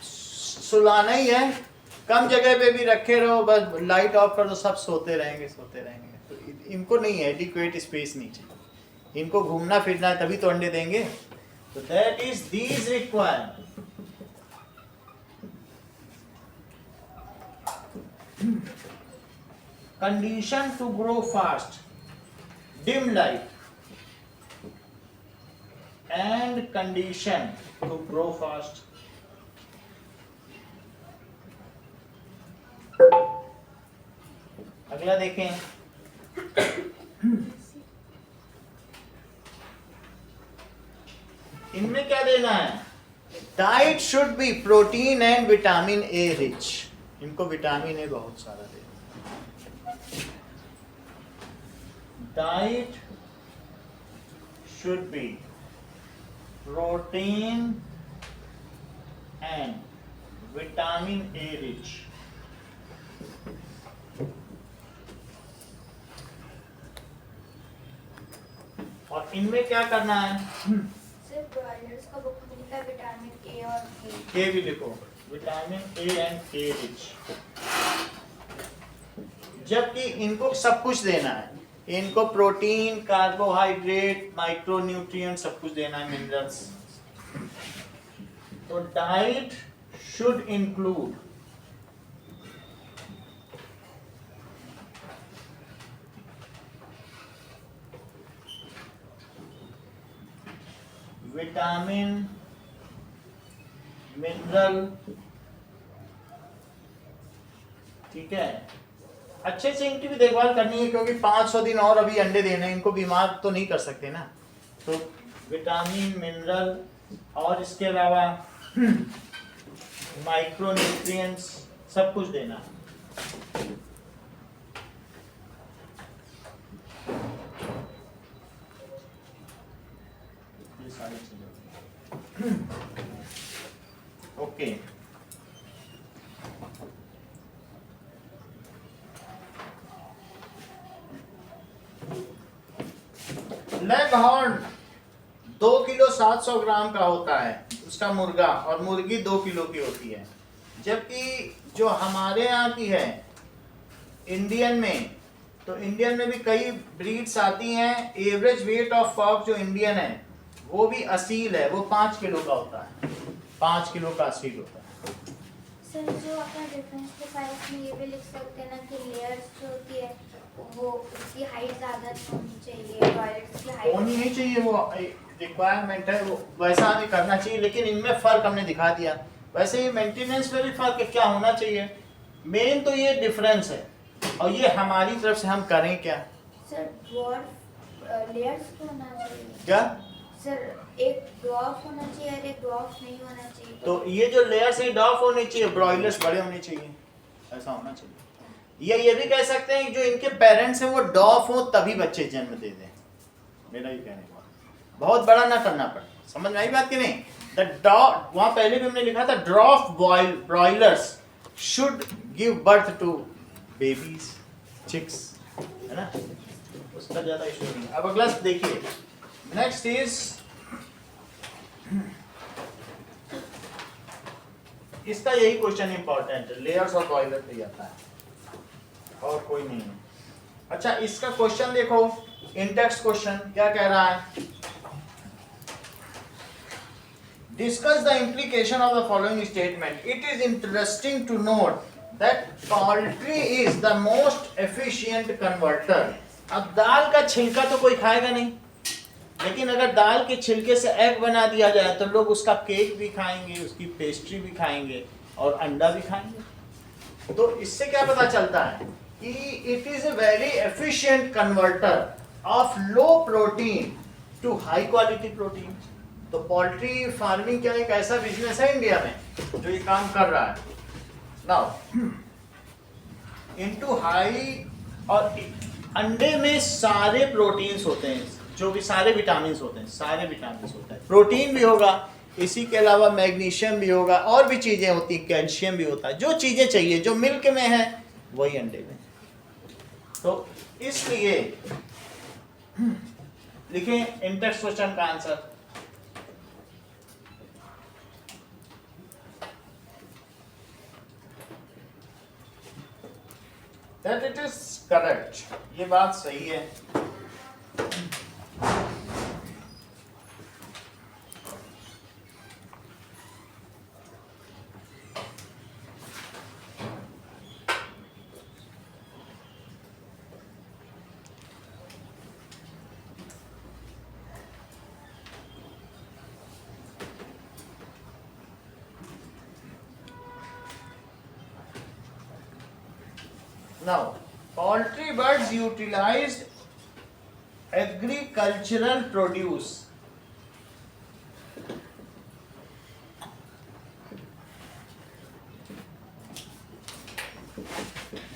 सुलाना ही है, कम जगह पे भी रखे रहो, बस लाइट ऑफ कर दो, सब सोते रहेंगे। तो इनको नहीं है, एडिक्वेट स्पेस नहीं चाहिए, इनको घूमना फिरना है, तभी तो अंडे देंगे। तो that is these require condition to grow fast, dim light and condition to grow fast. अगला देखें। इनमें क्या देना है? Diet should be protein and vitamin A rich. इनको विटामिन ए बहुत सारा देना। Diet should be protein and vitamin A rich. और इनमें क्या करना है? सिर्फ ब्रॉयलर्स का बुक में लिखा है विटामिन ए और के भी लिखो, विटामिन ए एंड के रिच। जबकि इनको सब कुछ देना है, इनको प्रोटीन, कार्बोहाइड्रेट, माइक्रोन्यूट्रिएंट सब कुछ देना है, मिनरल्स। तो diet should include vitamin, mineral, ठीक है। अच्छे से इनकी भी देखभाल करनी है, क्योंकि 500 दिन और अभी अंडे देने हैं, इनको बीमार तो नहीं कर सकते ना। तो विटामिन, मिनरल और इसके अलावा माइक्रोन्यूट्रिएंट्स सब कुछ देना है। ये सारी चीजें ओके। लेग हॉर्न 2 किलो 700 ग्राम का होता है उसका मुर्गा, और मुर्गी 2 किलो की होती है। जबकि जो हमारे यहाँ की है इंडियन में, तो इंडियन में भी कई ब्रीड्स आती हैं। एवरेज वेट ऑफ कॉक जो इंडियन है वो भी असील है, वो 5 किलो का होता है, 5 किलो का असील होता है। सर जो अपना डिफरेंस के साइज में ये भी लिख सकते हैं ना कि लेयर्स जो होती है वो उसकी हाइट ज़्यादा होनी चाहिए, ब्रॉयलर्स की हाइट होनी नहीं चाहिए, वो रिक्वायरमेंट है, वो वैसा नहीं करना चाहिए। लेकिन इनमें फ़र्क हमने दिखा दिया। वैसे ये मेंटेनेंस में भी फ़र्क है, क्या होना चाहिए। मेन तो ये डिफरेंस है, और ये हमारी तरफ से हम करें क्या। सर ड्वार्फ लेयर्स होना चाहिए क्या सर, एक ड्वार्फ होना चाहिए और एक ड्वार्फ नहीं होना चाहिए। तो ये जो लेयर्स है डॉफ होने चाहिए, ब्रॉयलर्स बड़े होने चाहिए, ऐसा होना चाहिए। ये भी कह सकते हैं कि जो इनके पेरेंट्स हैं वो डॉफ हो तभी बच्चे जन्म दे दें। मेरा ये कहने का बहुत बड़ा ना करना पड़े। समझ में आई बात कि नहीं। द डॉफ, वहां पहले भी हमने लिखा था dwarf broilers should give birth to babies, chicks, है ना, उसका ज्यादा इशू नहीं। अब अगला देखिए, नेक्स्ट इज, इसका यही क्वेश्चन इंपॉर्टेंट है, लेयर्स और ब्रॉयलर पे जाता है और कोई नहीं है। अच्छा, इसका क्वेश्चन देखो, इंटेक्स्ट क्वेश्चन क्या कह रहा है। Discuss the implication of the following statement. It is interesting to note that poultry is the most efficient converter. अब दाल का छिलका तो कोई खाएगा नहीं, लेकिन अगर दाल के छिलके से एग बना दिया जाए तो लोग उसका केक भी खाएंगे, उसकी पेस्ट्री भी खाएंगे और अंडा भी खाएंगे। तो इससे क्या पता चलता है कि it is a very efficient converter of low protein to high quality protein. तो पोल्ट्री फार्मिंग क्या एक ऐसा बिजनेस है इंडिया में जो ये काम कर रहा है। नाउ इनटू हाई, और अंडे में सारे प्रोटीन्स होते हैं, जो भी सारे विटामिन होते हैं, सारे विटामिन होते हैं, प्रोटीन भी होगा, इसी के अलावा मैग्नीशियम भी होगा, और भी चीजें होती हैं, कैल्शियम भी होता है। जो चीजें चाहिए जो मिल्क में है वही अंडे में। तो इसलिए लिखें इंटेक्स्ट क्वेश्चन का answer. That it is correct, ये बात सही है। Now, poultry birds utilized agricultural produce.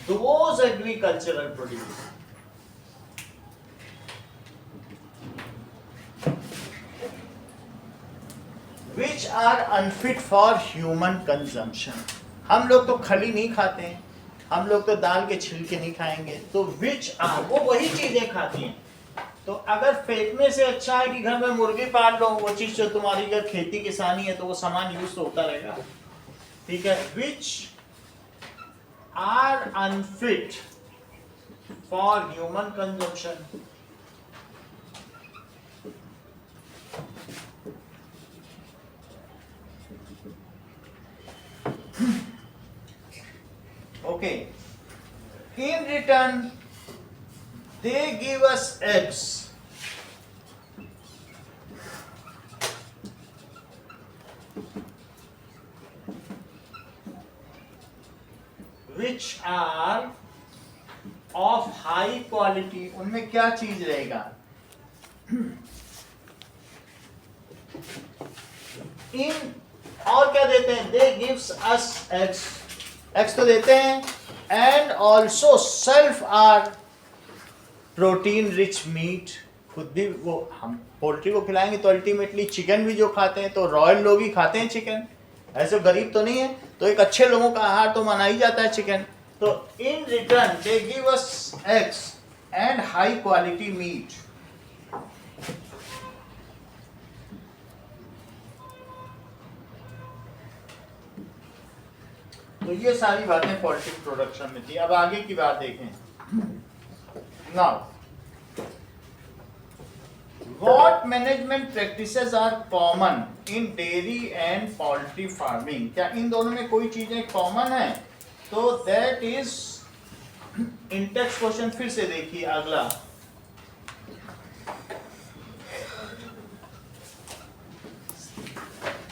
Those agricultural produce which are unfit for human consumption. हम लोग तो खली नहीं खाते हैं, हम लोग तो दाल के छिलके नहीं खाएंगे, तो विच आर वो वही चीजें खाती हैं। तो अगर फेंकने से अच्छा है कि घर में मुर्गी पाल लो, वो चीज जो तुम्हारी अगर खेती किसानी है तो वो सामान यूज तो होता रहेगा, ठीक है। Which are unfit for human consumption. Okay. In return, they give us eggs. Which are of high quality. उनमें क्या चीज रहेगा? In और क्या देते हैं? They gives us eggs. eggs तो देते हैं, and also self are protein rich meat. खुद भी वो हम पोल्ट्री को खिलाएंगे तो अल्टीमेटली चिकन भी जो खाते हैं तो रॉयल लोग ही खाते हैं चिकन, ऐसे गरीब तो नहीं है, तो एक अच्छे लोगों का आहार तो माना ही जाता है चिकन। तो in return they give us eggs and high quality meat. तो ये सारी बातें पोल्ट्री प्रोडक्शन में थी। अब आगे की बात देखें। Now what management practices are common in dairy and poultry farming. क्या इन दोनों में कोई चीजें कॉमन है? तो that is in text question फिर से देखिए अगला।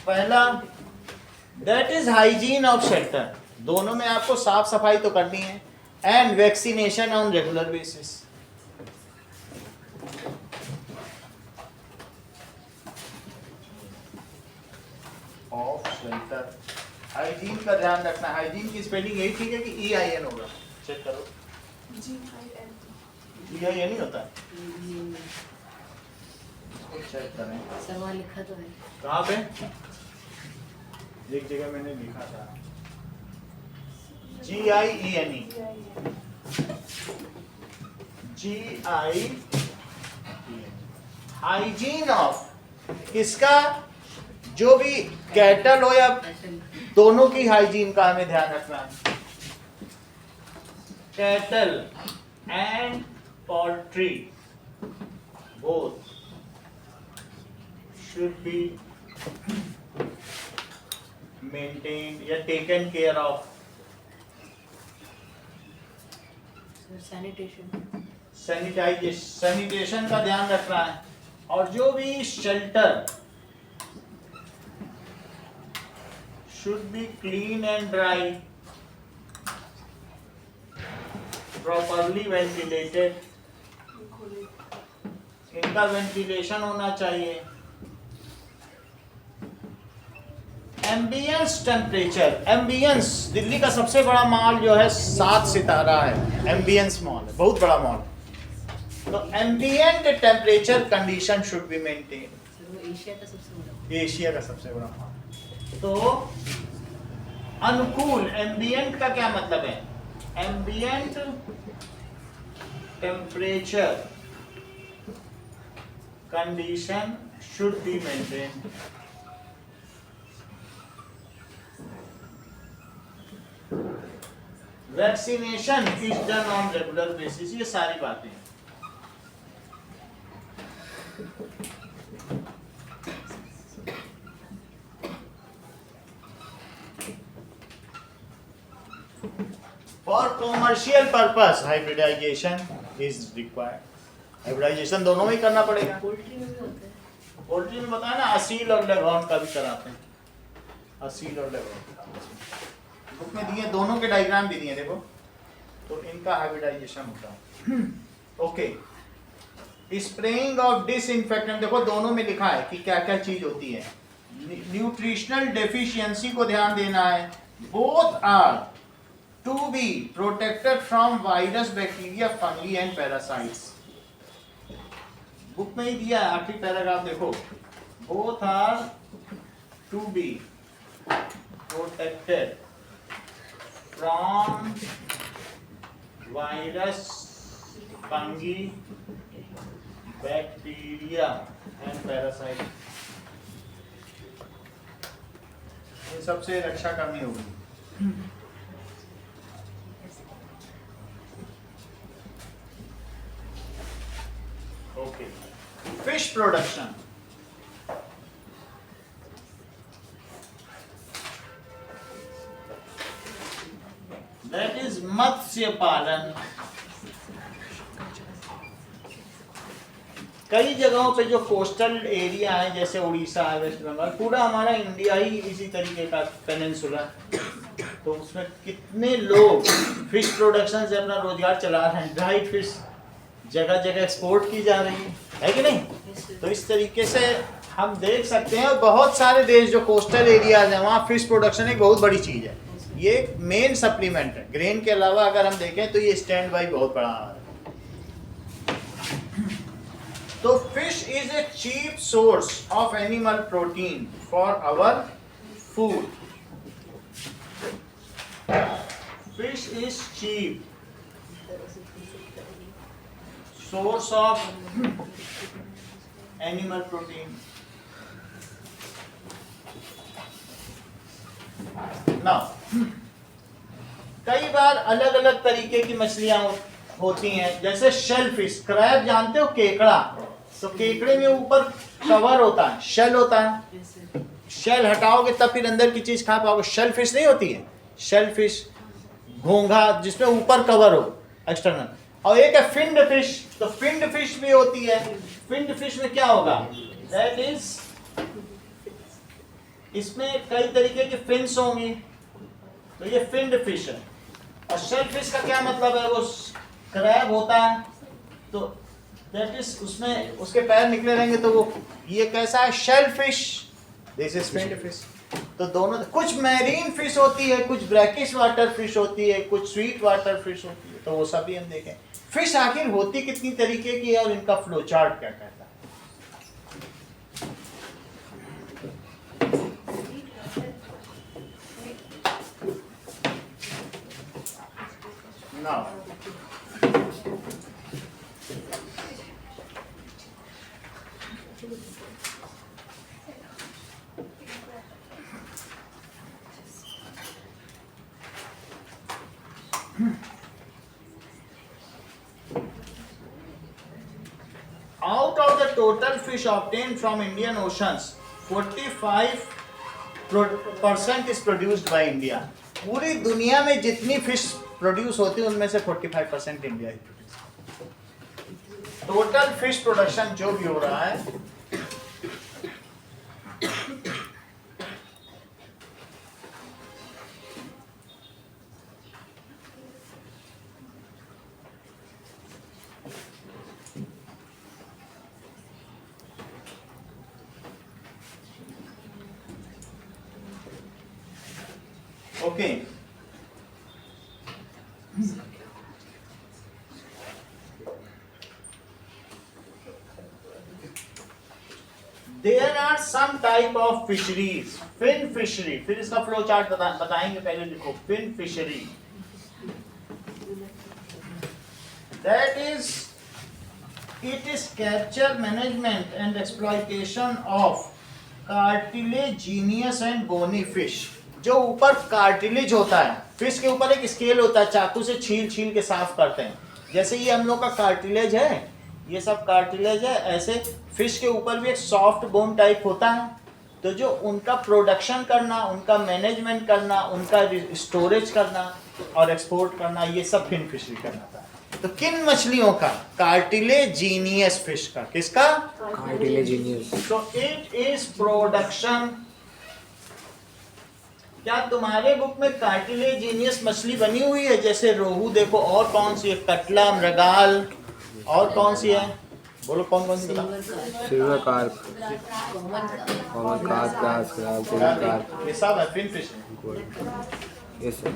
पहला that is hygiene of shelter. दोनों में आपको साफ सफाई तो करनी है, and vaccination on regular basis. Of shelter, hygiene का ध्यान रखना। हाइजीन की स्पेलिंग यही ठीक है कि EIN होगा? चेक करो, EIN ही होता है। चेक करें सर वहाँ लिखा तो है। कहाँ पे? एक जगह मैंने लिखा था GIENE। हाइजीन ऑफ किसका? जो भी कैटल हो या दोनों की हाइजीन का हमें ध्यान रखना है। Cattle and poultry both should be maintained या taken care of. सैनिटेशन का ध्यान रखना है। और जो भी shelter should be clean and dry, properly ventilated. इनका वेंटिलेशन होना चाहिए। एम्बियंस टेम्परेचर, एम्बियंस दिल्ली का सबसे बड़ा मॉल जो है 7 सितारा है, एम्बियंस मॉल है, बहुत बड़ा मॉल। तो ambient temperature condition should be maintain. Asia का सबसे बड़ा, एशिया का सबसे बड़ा मॉल। तो अनुकूल, एम्बियंट का क्या मतलब है? Ambient temperature condition should be maintain. Vaccination is done on regular basis. ये सारी बातें for commercial purpose hybridization is required. Hybridization दोनों में ही करना पड़ेगा। पोल्ट्री में भी होता है। पोल्ट्री में बताया ना, असील और लेघॉर्न का भी कराते हैं। असील और लेघॉर्न बुक में दिए, दोनों के डायग्राम भी दिए देखो। तो इनका हाइब्रिडाइजेशन होता है। ओके, स्प्रेइंग ऑफ डिसइंफेक्टेंट, देखो दोनों में लिखा है कि क्या क्या चीज होती है। न्यूट्रिशनल डेफिशिएंसी को ध्यान देना है। Both are to be protected from virus, bacteria, fungi and parasites. Book में ही दिया है, आखिरी पैराग्राफ देखो। Both are to be protected from virus, fungi, bacteria and parasite. इन सबसे रक्षा करनी होगी. Okay. Fish production. That is मत्स्य पालन. कई जगहों पे जो कोस्टल एरिया है जैसे उड़ीसा है, वेस्ट बंगाल, पूरा हमारा इंडिया ही इसी तरीके का पेनिनसुला, तो उसमें कितने लोग फिश प्रोडक्शन से अपना रोजगार चला रहे हैं. ड्राइड फिश जगह जगह एक्सपोर्ट की जा रही है कि नहीं? तो इस तरीके से हम देख सकते हैं. बहुत सारे देश जो कोस्टल एरियाज हैं वहाँ फिश प्रोडक्शन एक बहुत बड़ी चीज़ है. ये मेन सप्लीमेंट है. ग्रेन के अलावा अगर हम देखें तो ये स्टैंड बाई बहुत बड़ा है. तो fish is a cheap source of animal protein for our food. Fish is cheap source of animal protein. Now, कई बार अलग अलग तरीके की मछलियां होती हैं, जैसे शेल फिश. क्रैब जानते हो, केकड़ा. तो केकड़े में ऊपर कवर होता है, शेल होता है. शेल हटाओगे तब फिर अंदर की चीज खा पाओगे. शेल फिश नहीं होती है. शेल फिश घोंघा जिसमें ऊपर कवर हो एक्सटर्नल. और एक है फिन्ड फिश. तो फिन्ड फिश भी होती है. फिन्ड फिश में क्या होगा? दैट इज, इसमें कई तरीके की फिन्स होंगी, तो ये फिन्ड फिश है. और शेल फिश का क्या मतलब है? वो क्रैब होता है, तो दैट इज, उसमें उसके पैर निकले रहेंगे, तो वो ये कैसा है? Shell fish. This is finned fish. तो दोनों, कुछ मैरीन फिश होती है, कुछ ब्रैकिश वाटर फिश होती है, कुछ स्वीट वाटर फिश होती है. तो वो सभी हम देखें. फिश आखिर होती कितनी तरीके की है और इनका फ्लो चार्ट क्या कहता है? Now, out of the total fish obtained from Indian oceans, 45% is produced by India. पूरी दुनिया में जितनी फिश प्रोड्यूस होती है उनमें से 45% इंडिया ही प्रोड्यूस. टोटल फिश प्रोडक्शन जो भी हो रहा है, okay. There are some type of fisheries. Fin fishery. फिर इसका फ्लो चार्ट बताएंगे. पहले लिखो fin fishery. That is, it is capture, management and exploitation of cartilaginous and bony fish. जो ऊपर कार्टिलेज होता है, फिश के ऊपर एक स्केल होता है, चाकू से छील छील के साफ करते हैं. जैसे ये हम लोग का कार्टिलेज है, ये सब कार्टिलेज है. ऐसे फिश के ऊपर भी एक सॉफ्ट बोन टाइप होता है. तो जो उनका प्रोडक्शन करना, उनका मैनेजमेंट करना, उनका स्टोरेज करना और एक्सपोर्ट करना, ये सब फिन फिशरी करना था. तो किन मछलियों का? कार्टिलेजिनियस फिश का. किसका? कार्टिलेजिनियस. तो इट इज प्रोडक्शन. क्या तुम्हारे बुक में कार्टिलेजिनियस मछली बनी हुई है? जैसे रोहू देखो, और कौन सी है? कटला, मृगाल, और कौन सी है? बोलो कौन कौन सी बता. Silver carp, common carp, grass carp, silver carp, ये सब है फिन फिश. Yes sir.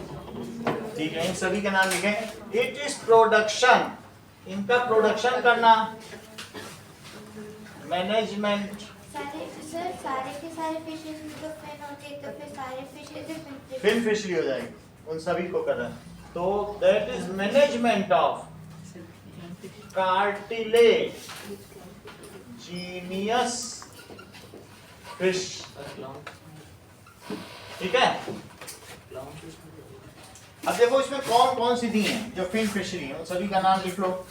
ठीक है, इन सभी के नाम लिखें. It is production. इनका प्रोडक्शन करना, मैनेजमेंट सारे के सारे फिशेस में तो फिन होते हैं, तो फिर सारे फिशेस फिन फिशली हो जाएगी, उन सभी को करना। तो that is management of cartilaginous fish. ठीक है, अब देखो इसमें कौन कौन सी दी हैं जो फिन फिशरी हैं, उन सभी का नाम लिख लो।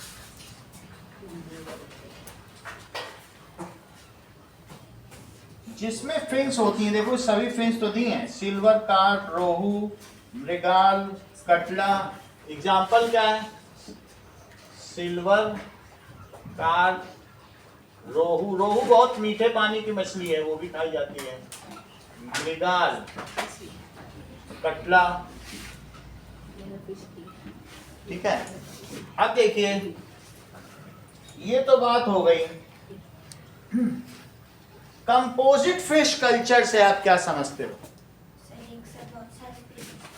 जिसमें फिन्स होती हैं, देखो सभी फिन्स तो दी हैं, सिल्वर कार्प, रोहू, मृगाल, कटला। एग्जाम्पल क्या है? सिल्वर कार्प, रोहू। रोहू बहुत मीठे पानी की मछली है, वो भी खाई जाती है। मृगाल, कटला। ठीक है, अब देखिए ये तो बात हो गई। कंपोजिट फिश कल्चर से आप क्या समझते हो?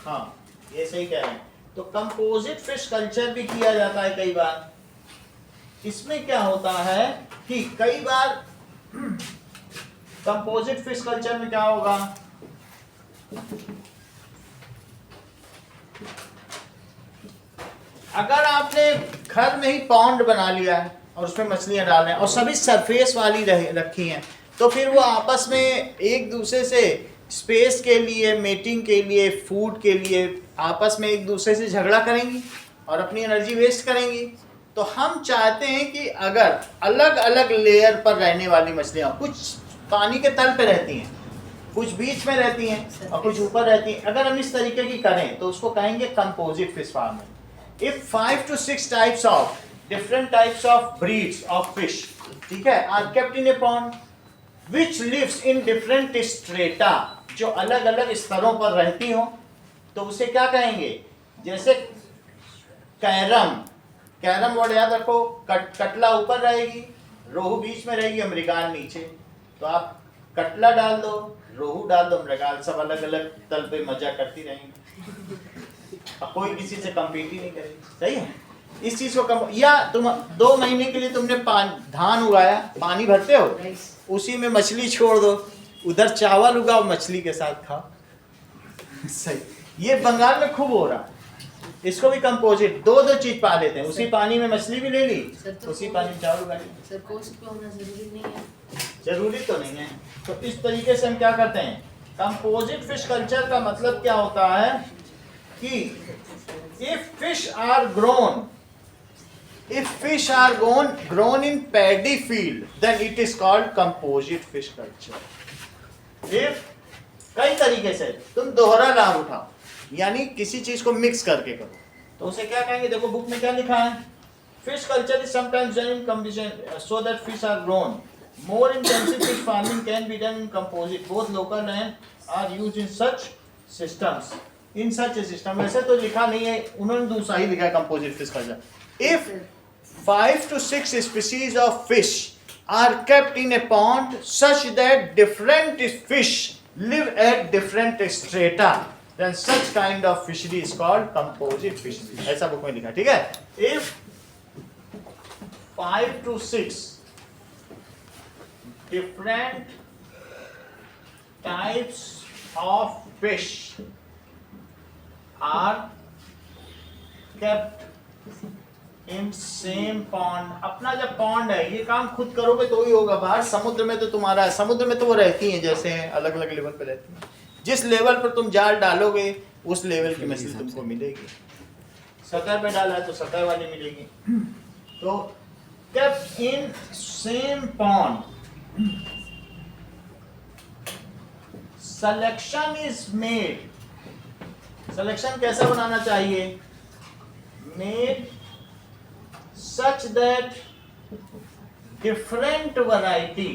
हाँ, ये सही कह रहे हैं। तो कंपोजिट फिश कल्चर भी किया जाता है कई बार। इसमें क्या होता है कि कई बार कंपोजिट फिश कल्चर में क्या होगा, अगर आपने घर में ही पॉन्ड बना लिया है और उसमें मछलियां डाल रहे हैं और सभी सरफेस वाली रखी हैं, तो फिर वो आपस में एक दूसरे से स्पेस के लिए, मेटिंग के लिए, फूड के लिए आपस में एक दूसरे से झगड़ा करेंगी और अपनी एनर्जी वेस्ट करेंगी। तो हम चाहते हैं कि अगर अलग अलग लेयर पर रहने वाली मछलियाँ, कुछ पानी के तल पे रहती हैं, कुछ बीच में रहती हैं और कुछ ऊपर रहती हैं, अगर हम इस तरीके की करें तो उसको कहेंगे composite fish farming. If 5 to 6 types of different types of breeds of fish, ठीक है, are kept in a pond which lives in different strata, जो अलग अलग स्तरों पर रहती हो, तो उसे क्या कहेंगे? जैसे कैरम, कैरम वर्ड याद रखो, कटला ऊपर रहेगी, रोहू बीच में रहेगी और मृगाल नीचे। तो आप कटला डाल दो, रोहू डाल दो, मृगाल, सब अलग अलग तल पे मजा करती रहेंगी, अब कोई किसी से कम्पीट ही नहीं करेगी। सही है? इस चीज को या तुम 2 महीने के लिए तुमने धान उगाया, पानी भरते हो, उसी में मछली छोड़ दो, उधर चावल उगाओ, मछली के साथ खाओ। सही, ये बंगाल में खूब हो रहा है। इसको भी कंपोजिट, दो चीज पा लेते हैं, उसी पानी में मछली भी ले ली, उसी पानी में चावल उगा लिया। सर कोस्ट पे होना जरूरी नहीं है? जरूरी तो नहीं है। तो इस तरीके से हम क्या करते हैं, कंपोजिट फिश कल्चर का मतलब क्या होता है कि if fish are grown grown in paddy field, then it is called composite fish culture. If कई तरीके से तुम दोहरा लाभ उठाओ, यानी किसी चीज को मिक्स करके करो, तो उसे क्या कहेंगे? देखो बुक में क्या लिखा है, fish culture is sometimes done in combination so that fish are grown. More intensive fish farming can be done in composite, both local and are used in such systems. In such a system, वैसे तो लिखा नहीं है, उन्होंने दूसरा ही लिखा है composite fish culture. If 5 to 6 species of fish are kept in a pond such that different fish live at different strata, then such kind of fishery is called composite fishery. ऐसा बुक में लिखा, ठीक है? If 5 to 6 different types of fish are kept in same pond, अपना जब pond है, ये काम खुद करोगे तो ही होगा। बाहर समुद्र में तो तुम्हारा है, समुद्र में तो वो रहती हैं, जैसे अलग अलग लेवल पे रहती हैं, जिस लेवल पर तुम जाल डालोगे उस लेवल की मछली तुमको मिलेगी। सतह पे डाला है तो सतह वाली मिलेगी। तो kept in same pond, selection is made. Selection कैसा बनाना चाहिए? Made such that different variety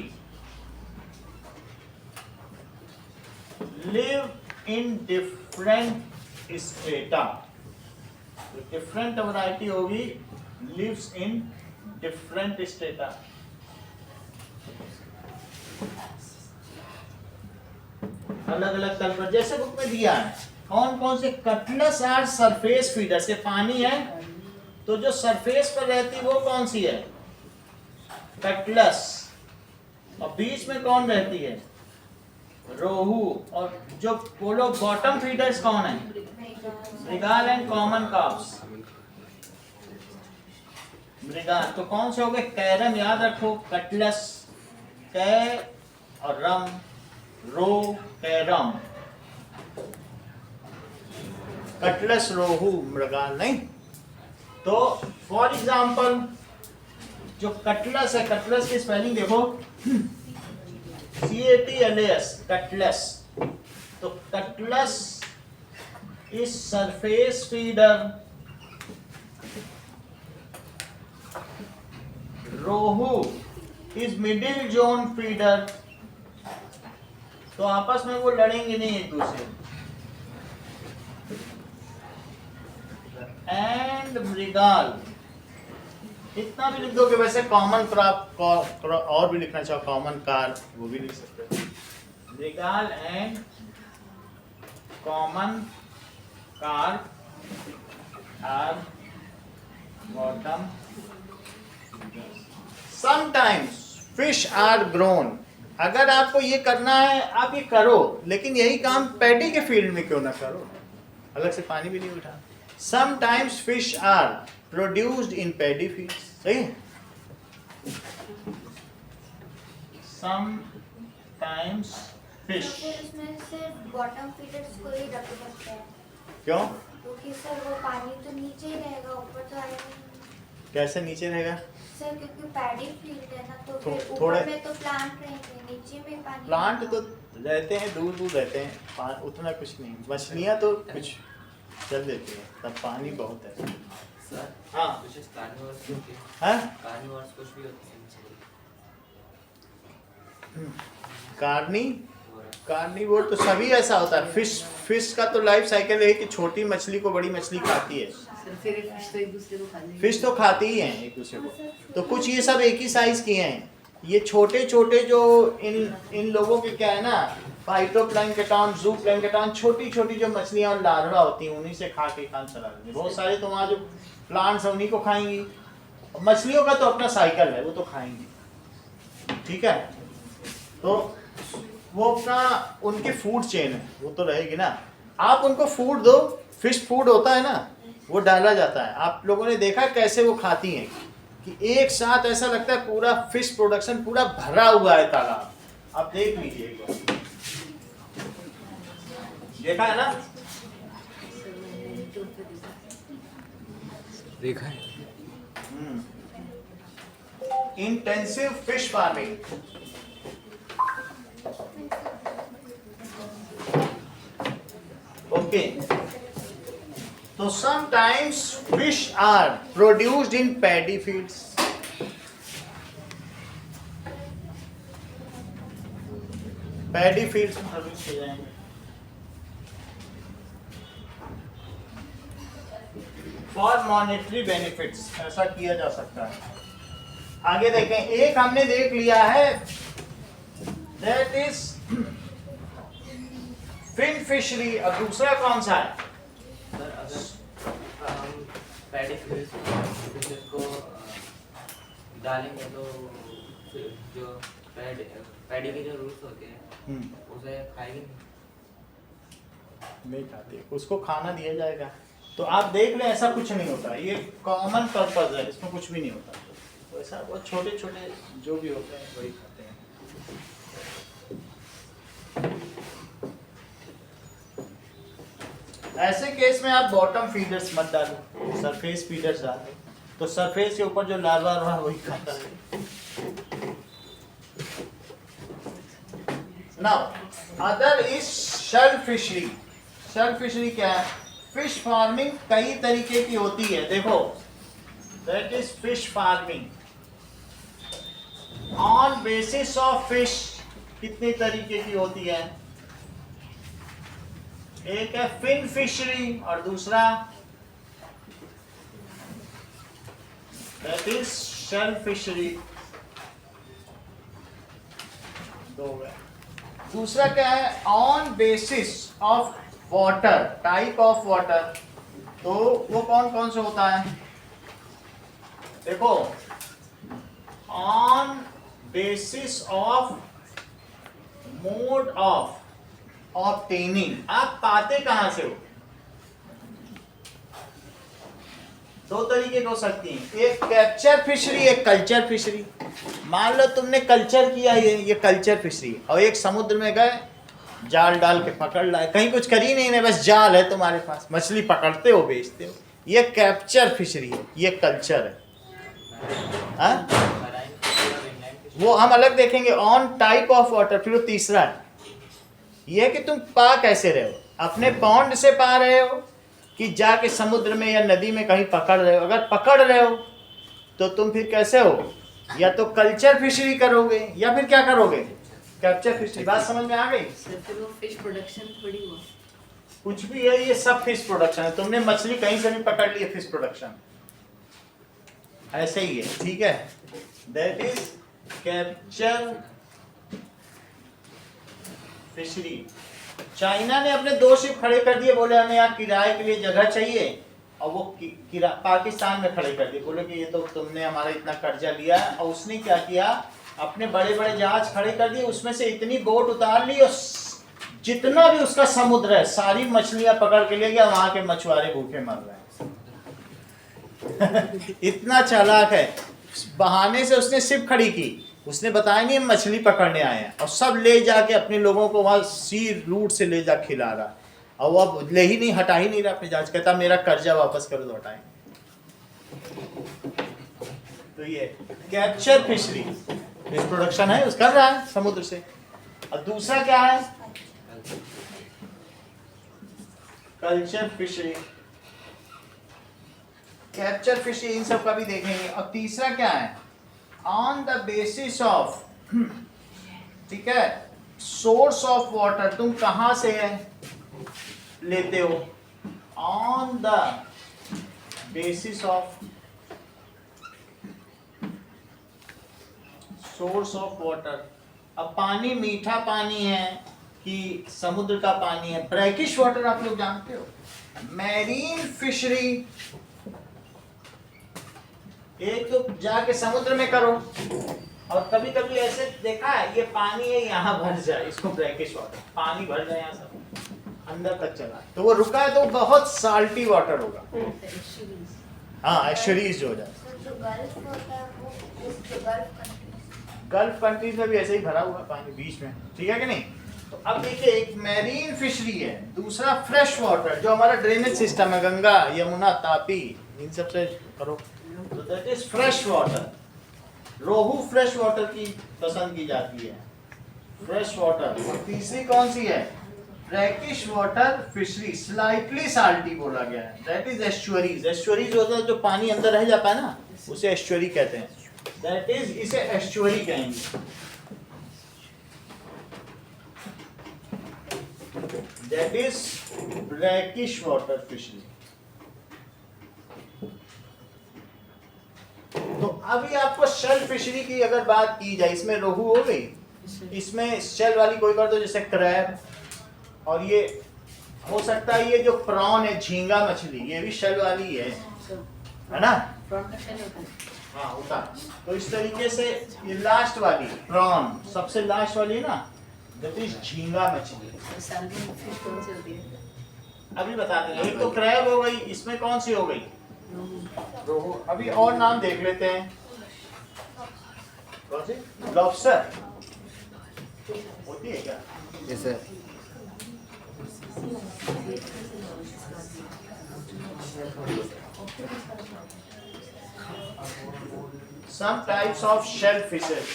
live in different strata. Different variety होगी, lives in different strata. अलग अलग तल पर, जैसे बुक में दिया है कौन कौन से कटलस आर सरफेस फीडर, से पानी है तो जो सरफेस पर रहती वो कौन सी है? कटलस। और बीच में कौन रहती है? रोहू। और जो बोलो बॉटम फीडर्स कौन है? Mrigal and common carps. Mrigal तो कौन से हो गए? कैरम याद रखो, कटलस, कै और रम, रो कैरम, कटलस रोहू मृगाल नहीं। तो फॉर एग्जाम्पल जो कटलस है, कटलस की स्पेलिंग देखो, CATLAS, कटलस। तो cutlets is surface feeder, rohu is middle zone feeder. तो आपस में वो लड़ेंगे नहीं एक दूसरे। एंड मृगाल, इतना भी लिख दो कि वैसे कॉमन क्रॉप और भी लिखना चाहो, कॉमन कार वो भी लिख सकते हो। Mrigal and common carp are bottom. Sometimes fish are grown. अगर आपको ये करना है आप ये करो, लेकिन यही काम पैडी के फील्ड में क्यों ना करो, अलग से पानी भी नहीं उठा। Sometimes fish are produced in paddy fields, सही है। समटाइम्स तो फिश, फिर उसमें सिर्फ बॉटम फीडर्स को ही रख सकते हैं, क्यों? क्योंकि सर वो पानी तो नीचे ही रहेगा, ऊपर तो आएगा नहीं। कैसे नीचे रहेगा? सर क्योंकि पैडी फील्ड है ना, तो फिर थोड़े- ऊपर में तो प्लांट रहेंगे, नीचे में पानी। प्लांट तो रहते हैं, दूर दूर रहते हैं, उतना कुछ नहीं। मछलियाँ तो कुछ चल देती है, तब पानी बहुत है। सर हाँ कुछ कार्निवोर्स भी होते हैं, हाँ, कार्निवोर्स कुछ भी होते हैं कार्निवोर तो सभी ऐसा होता है। फिश का तो लाइफ साइकिल है कि छोटी मछली को बड़ी मछली खाती है। सर फिर फिश तो एक दूसरे को खा लेंगे। फिश तो खाती ही हैं एक दूसरे को। तो कुछ ये सब एक ही साइज के हैं। ये छोटे छोटे जो इन लोगों के क्या है ना, फाइटोप्लैंक्टन, ज़ूप्लैंक्टन, छोटी छोटी जो मछलियां और लार्वा होती हैं, उन्हीं से खा के काम चला लेंगे। बहुत सारे तो वहाँ जो प्लांट्स है उन्हीं को खाएंगी। मछलियों का तो अपना साइकिल है, वो तो खाएंगी, ठीक है। तो वो अपना उनकी फूड चेन है, वो तो रहेगी ना। आप उनको फूड दो, फिश फूड होता है ना, वो डाला जाता है। आप लोगों ने देखा कैसे वो खाती हैं कि एक साथ ऐसा लगता है पूरा फिश प्रोडक्शन पूरा भरा हुआ है तालाब। आप देख लीजिए एक बार, देखा है ना? सर मैंने यूट्यूब पे देखा है। Intensive fish farming. ओके, तो sometimes fish are produced in paddy fields. Paddy fields में प्रोड्यूस किए जाएंगे। फॉर मॉनेटरी बेनिफिट्स, ऐसा किया जा सकता है। आगे देखें, एक हमने देख लिया है, दैट इज फिन फिशरी। और दूसरा कौन सा है? सर अगर हम पैडी फिशेस को डालेंगे तो फिर जो पैडी के जो रूट्स होते हैं उसे खाएगी नहीं खाते, उसको खाना दिया जाएगा। तो आप देख लें, ऐसा कुछ नहीं होता, ये कॉमन पर्पज है, इसमें कुछ भी नहीं होता। तो ऐसा बहुत छोटे छोटे जो भी होते हैं वही खाते हैं। ऐसे केस में आप बॉटम फीडर्स मत डालो, सरफेस फीडर्स डालो, तो सरफेस के ऊपर जो लार्वा रहा वही खाता है। Now other is shell fishery. Shell fishery क्या है? फिश फार्मिंग कई तरीके की होती है। देखो, that is fish farming on basis of fish. कितने तरीके की होती है? एक है फिन फिशरी और दूसरा दैट इज शेल फिशरी। दो है। दूसरा क्या है? On basis of water, type of water. तो वो कौन कौन से होता है? देखो, on basis of mode of obtaining, आप पाते कहां से हो? दो तरीके हो सकती हैं, एक कैप्चर फिशरी, एक कल्चर फिशरी। मान लो तुमने कल्चर किया, ये कल्चर फिशरी, और एक समुद्र में गए, जाल डाल के पकड़ लाए, कहीं कुछ कर ही नहीं, बस जाल है तुम्हारे पास, मछली पकड़ते हो बेचते हो, ये कैप्चर फिशरी है, ये कल्चर है। वो हम अलग देखेंगे, ऑन टाइप ऑफ वाटर। फिर तीसरा है ये कि तुम पा कैसे रहे हो, अपने पॉन्ड से पा रहे हो कि जाके समुद्र में या नदी में कहीं पकड़ रहे हो। अगर पकड़ रहे हो तो तुम फिर कैसे हो, या तो कल्चर फिशरी करोगे या फिर क्या करोगे, कैप्चर फिशरी। बात समझ में आ गई? सर फिर वो फिश प्रोडक्शन थोड़ी हुआ, कुछ भी है, ये सब फिश प्रोडक्शन है। तुमने मछली कहीं से भी पकड़ ली है, फिश प्रोडक्शन ऐसे ही है, ठीक है। That is capture fishery. China ने अपने 2 शिप खड़े कर दिए, बोले हमें यहाँ किराए के लिए जगह चाहिए, और वो पाकिस्तान में खड़े कर दिए, बोले कि ये तो तुमने हमारा इतना कर्जा लिया है। और उसने क्या किया, अपने बड़े बड़े जहाज खड़े कर दिए, उसमें से इतनी बोट उतार ली और जितना भी उसका समुद्र है सारी मछलियां पकड़ के ले गया, वहां के मछुआरे भूखे मर रहे हैं। इतना चालाक है, बहाने से उसने शिप खड़ी की, उसने बताया नहीं हम मछली पकड़ने आए हैं, और सब ले जाके अपने लोगों को वहां सी रूट से ले जा खिला रहा, और वो अब ले ही नहीं, हटा ही नहीं रहा अपने जहाज, कहता मेरा कर्जा वापस करो तो हटाएंगे। तो ये कैप्चर फिशरी, फिश प्रोडक्शन है, उस कर रहा है समुद्र से। और दूसरा क्या है, कल्चर फिशरी, कैप्चर फिशरी, इन सब का भी देखेंगे। और तीसरा क्या है, ऑन द बेसिस ऑफ, ठीक है, सोर्स ऑफ वाटर, तुम कहां से लेते हो, on the basis of source of water. अब पानी मीठा पानी है कि समुद्र का पानी है, ब्रैकिश वाटर आप लोग जानते हो। मैरीन फिशरी, एक तो जाके समुद्र में करो, और कभी कभी ऐसे देखा है, ये पानी है यहाँ भर जाए, इसको ब्रैकिश वाटर, पानी भर जाए यहाँ सब अंदर तक चला, तो वो रुका है तो बहुत साल्टी वाटर होगा, हाँ एस्चुरीज हो जाए। जो गल्फ होता है वो गल्फ कंट्रीज में भी ऐसे ही भरा हुआ पानी बीच में, ठीक है कि नहीं। तो अब देखिए, एक मैरीन फिशरी है, दूसरा फ्रेश वाटर, जो हमारा ड्रेनेज सिस्टम है, गंगा यमुना तापी, इन सब से करो, तो that is fresh water. Rohu fresh water की पसंद की जाती है, फ्रेश वाटर। और तीसरी कौन सी है, brackish water fishery, slightly salty बोला गया है, दैट इज एस्चुअरीज। एस्चुअरीज होता है जो पानी अंदर रह जाता है ना, उसे एस्चुअरी कहते हैं, दैट इज, इसे एस्चुअरी कहेंगे। That is brackish water fishery. तो अभी आपको शेल फिशरी की अगर बात की जाए, इसमें रोहू हो गई, इसमें शेल वाली कोई कर दो, जैसे क्रैब, और ये हो सकता है ये जो प्रॉन है, झींगा मछली, ये भी शेल वाली है ना, प्रॉन का शेल होता है। हाँ होता। तो इस तरीके से ये लास्ट वाली प्रॉन, सबसे लास्ट वाली ना, दैट इज झींगा मछली। सैल्मन फिश कौन सी होती है? अभी बता देंगे। एक तो क्रैब हो गई, इसमें कौन सी हो गई, रोहू। अभी और नाम देख लेते हैं, कौन सी, लॉबस्टर होती है क्या, जैसे some types of shell fishes.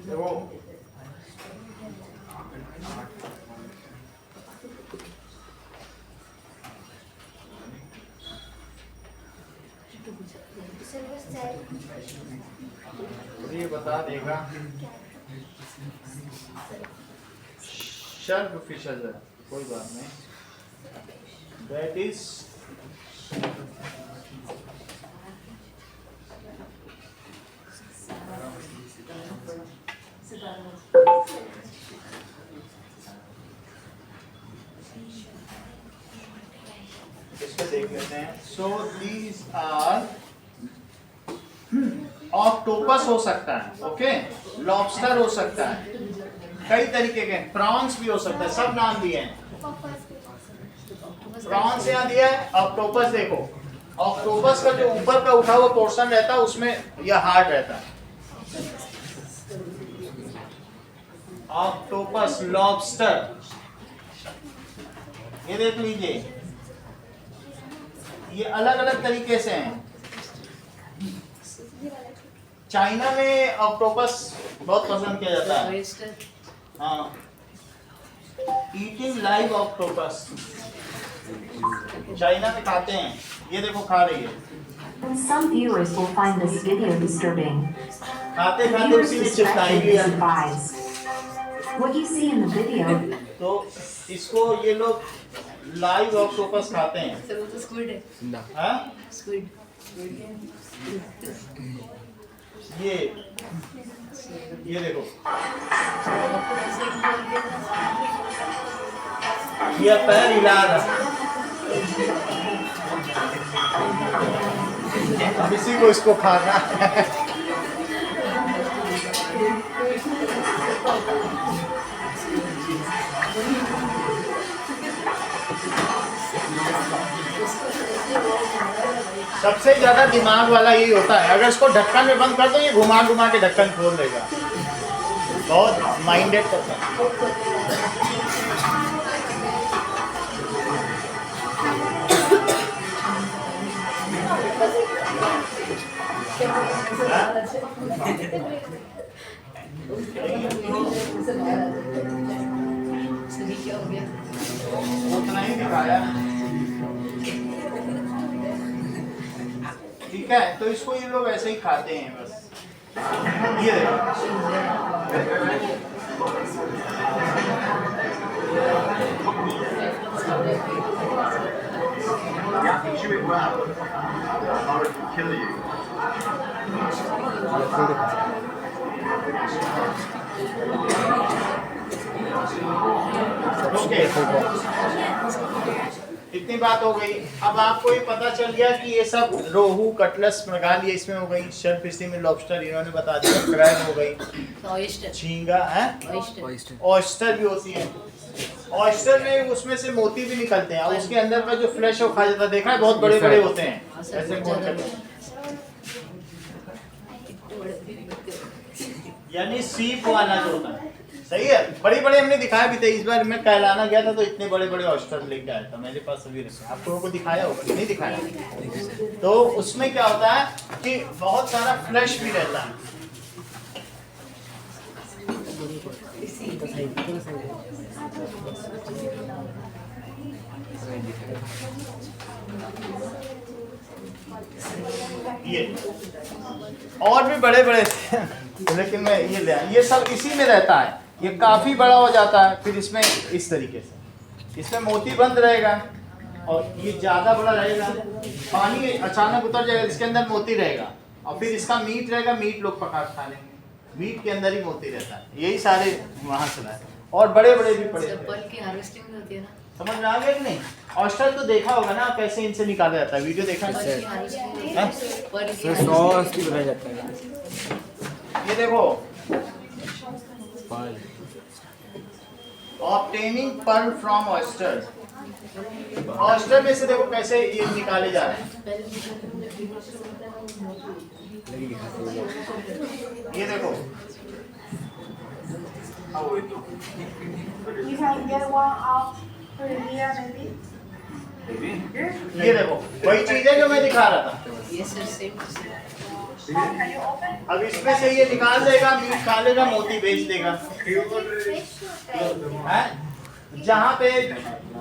देखो, ये बता देगा, शर्क फिशेज है, कोई बात नहीं, दैट इज इसको देख लेते हैं। सो दीज आर ऑक्टोपस हो सकता है, ओके, लॉबस्टर हो सकता है, कई तरीके के, प्रॉन्स भी हो सकता है, सब नाम दिए हैं। प्रॉन्स यहाँ दिया है, ऑक्टोपस देखो, ऑक्टोपस का जो ऊपर का उठा हुआ पोर्शन रहता है उसमें यह हार्ड रहता है। ऑक्टोपस, लॉबस्टर, ये देख लीजिए, ये अलग अलग तरीके से हैं। चाइना में ऑक्टोपस बहुत पसंद किया जाता है। हाँ, ईटिंग लाइव ऑक्टोपस चाइना में खाते हैं। ये देखो खा रही है, Some viewers will find this video disturbing. खाते खाते Viewers' उसी में discretion चिपकाएंगे is यार। advised. What you see in the video तो इसको ये लोग लाइव ऑक्टोपस खाते हैं। सर वो तो स्क्विड है। ना हाँ, स्क्विड। ये देखो, ये पैर हिला रहा है। अब इसी को इसको खाना है। सबसे ज्यादा दिमाग वाला यही होता है। अगर इसको ढक्कन में बंद कर दो, ये घुमा घुमा के ढक्कन खोल देगा। बहुत माइंडेड करता है। सही क्या हो गया? उतना ही दिखाया। ठीक है, तो इसको ये लोग ऐसे ही खाते हैं बस। ये देखो, chew it well, or it will kill you. Okay, इतनी बात हो गई। अब आपको ये पता चल गया कि ये सब रोहू, कटलस, मृगाल, ये इसमें हो गई, शेल फिश में लॉबस्टर इन्होंने बता दिया, क्रैब हो गई, ऑयस्टर। झींगा है, ऑयस्टर। ऑयस्टर भी होती है। ऑयस्टर में उसमें से मोती भी निकलते हैं और उसके अंदर का जो फ्लैश है वो खा जाता है। देखा है, बहुत बड़े बड़े होते हैं, ऐसे खोल करके। यानी सीप वाला जो होता है, सही है। बड़ी बड़े हमने दिखाया भी थे। इस बार मैं कहलाना गया था तो इतने बड़े बड़े ऑयस्टर लेके आया था, मेरे पास अभी रखे। आप लोगों को दिखाया होगा, नहीं दिखाया? तो उसमें क्या होता है कि बहुत सारा फ्लैश भी रहता है। ये और भी बड़े बड़े थे लेकिन मैं ये ले आया। ये सब इसी में रहता है। ये काफी बड़ा हो जाता है, फिर इसमें इस तरीके से इसमें मोती बंद रहेगा और ये ज्यादा बड़ा रहेगा, पानी अचानक उतर जाएगा, इसके अंदर मोती रहेगा और फिर इसका मीट रहेगा। मीट लोग पका खा लेंगे, मीट के अंदर ही मोती रहता है। यही सारे वहां से लाए और बड़े बड़े भी पड़े। पल की हार्वेस्टिंग भी होती है ना? समझ में आ गया कि नहीं? ऑयस्टर तो देखा होगा ना कैसे इनसे निकाला जाता है, वीडियो देखा है? पल की हार्वेस्टिंग। हैं? पल की इसमें सॉस भी बनाया जाता है। ये देखो, पाल obtaining pearl from oyster. Oyster में से देखो कैसे ये निकाले जा रहे हैं। लगी दिखाते हैं। ये देखो, You can get one off for the year, maybe. ये देखो वही चीज है जो मैं दिखा रहा था। ये sir same. Can you open? अब इसमें से ये निकाल देगा, मीट खा लेगा, मोती बेच देगा। फ्रेश होता है हैं? जहाँ पे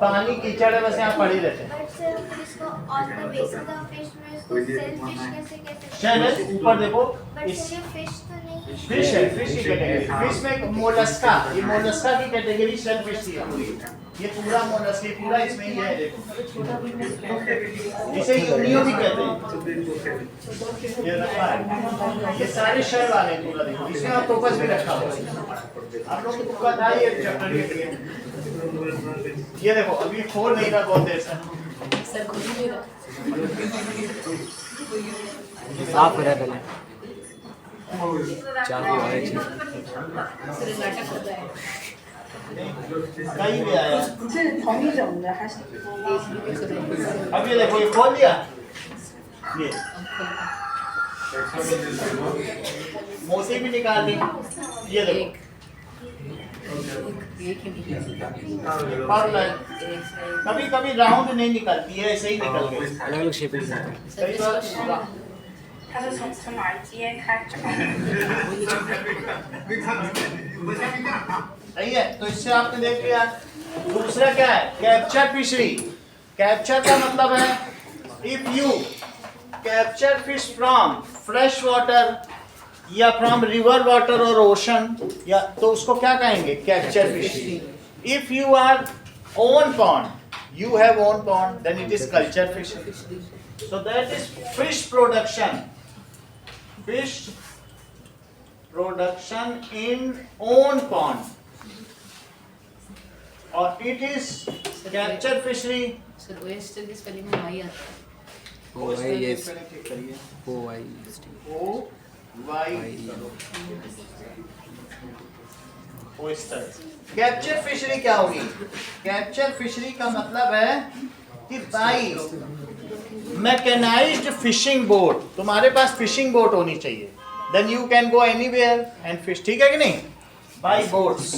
पानी कीचड़ है बस यहाँ पड़ी रहते हैं। बट सर फिर इसको on the basis of fish में इसको सेल फिश कैसे शैल है, ऊपर देखो, बट इस सर ये फिश तो नहीं फिश है, फिश की कैटेगरी। फिश में मोलस्का, ये मोलस्का की कैटेगरी शेल फिश की है पूरी। ये पूरा मोलस्का, ये पूरा इसमें ही है। देखो, इसे यूनियो भी कहते हैं। ये रखा है, ये सारे शेल वाले हैं पूरा। देखो इसमें ऑक्टोपस भी रखा हुआ है। आप लोग को पता था ये चैप्टर के लिए। ये देखो अभी खोल नहीं रहा बहुत देर से। सर खुद ही नहीं रहा। साफ करा पहले। चाकू है सिर्फ नाटक होता है कहीं भी आया। 是同一种的还是？ अब ये देखो, ये खोल दिया, ये मोती भी निकाल दी, ये देखो एक ही नहीं पर्ल है। कभी कभी राउंड नहीं निकलती है, ऐसे ही निकल गई। अलग अलग शेप में कई बार 它是从哪儿揭开？ सही है, तो इससे आपने देख लिया। दूसरा क्या है, कैप्चर फिशरी। कैप्चर का मतलब है if you capture fish from fresh water या फ्रॉम रिवर वाटर और ओशन, या तो उसको क्या कहेंगे, capture fishery. If you our own pond, you have own pond, then it is culture fishing. So that is fish production. Fish production in own pond. Or it is capture fishery. Sir oyster की spelling में Y आता है O I S O I S T O Y oyster. Capture fishery क्या होगी? Capture fishery का मतलब है कि भाई मैकेनाइज्ड फिशिंग बोट, तुम्हारे पास फिशिंग बोट होनी चाहिए, then you can go anywhere and fish, ठीक है कि नहीं? Bye boats.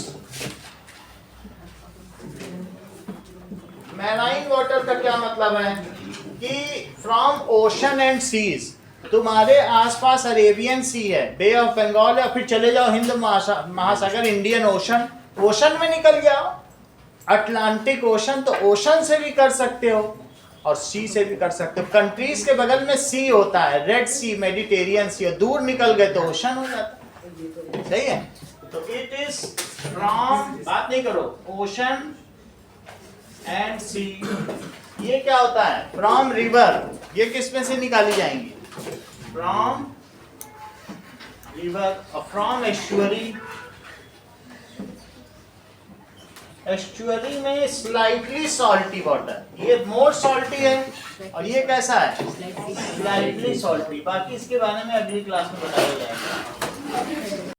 मैराइन वाटर का क्या मतलब है कि फ्रॉम ओशन एंड सीज, तुम्हारे आसपास अरेबियन सी है, बे ऑफ बंगाल है, फिर चले जाओ हिंद महासागर, इंडियन ओशन, ओशन में निकल गया, अटलांटिक ओशन, तो ओशन से भी कर सकते हो और सी से भी कर सकते हो। कंट्रीज के बगल में सी होता है, रेड सी, मेडिटेरियन सी, और दूर निकल गए तो ओशन हो जाता है, सही है? तो इट इज फ्रॉम, बात नहीं करो, ओशन एंड सी। ये क्या होता है? फ्रॉम रिवर, ये किस में से निकाली जाएंगी? फ्रॉम रिवर और फ्रॉम एस्चुअरी। एस्चुअरी में स्लाइटली सॉल्टी वाटर, ये मोर सॉल्टी है और ये कैसा है? Slightly salty. बाकी इसके बारे में अगली क्लास में बताया जाएगा।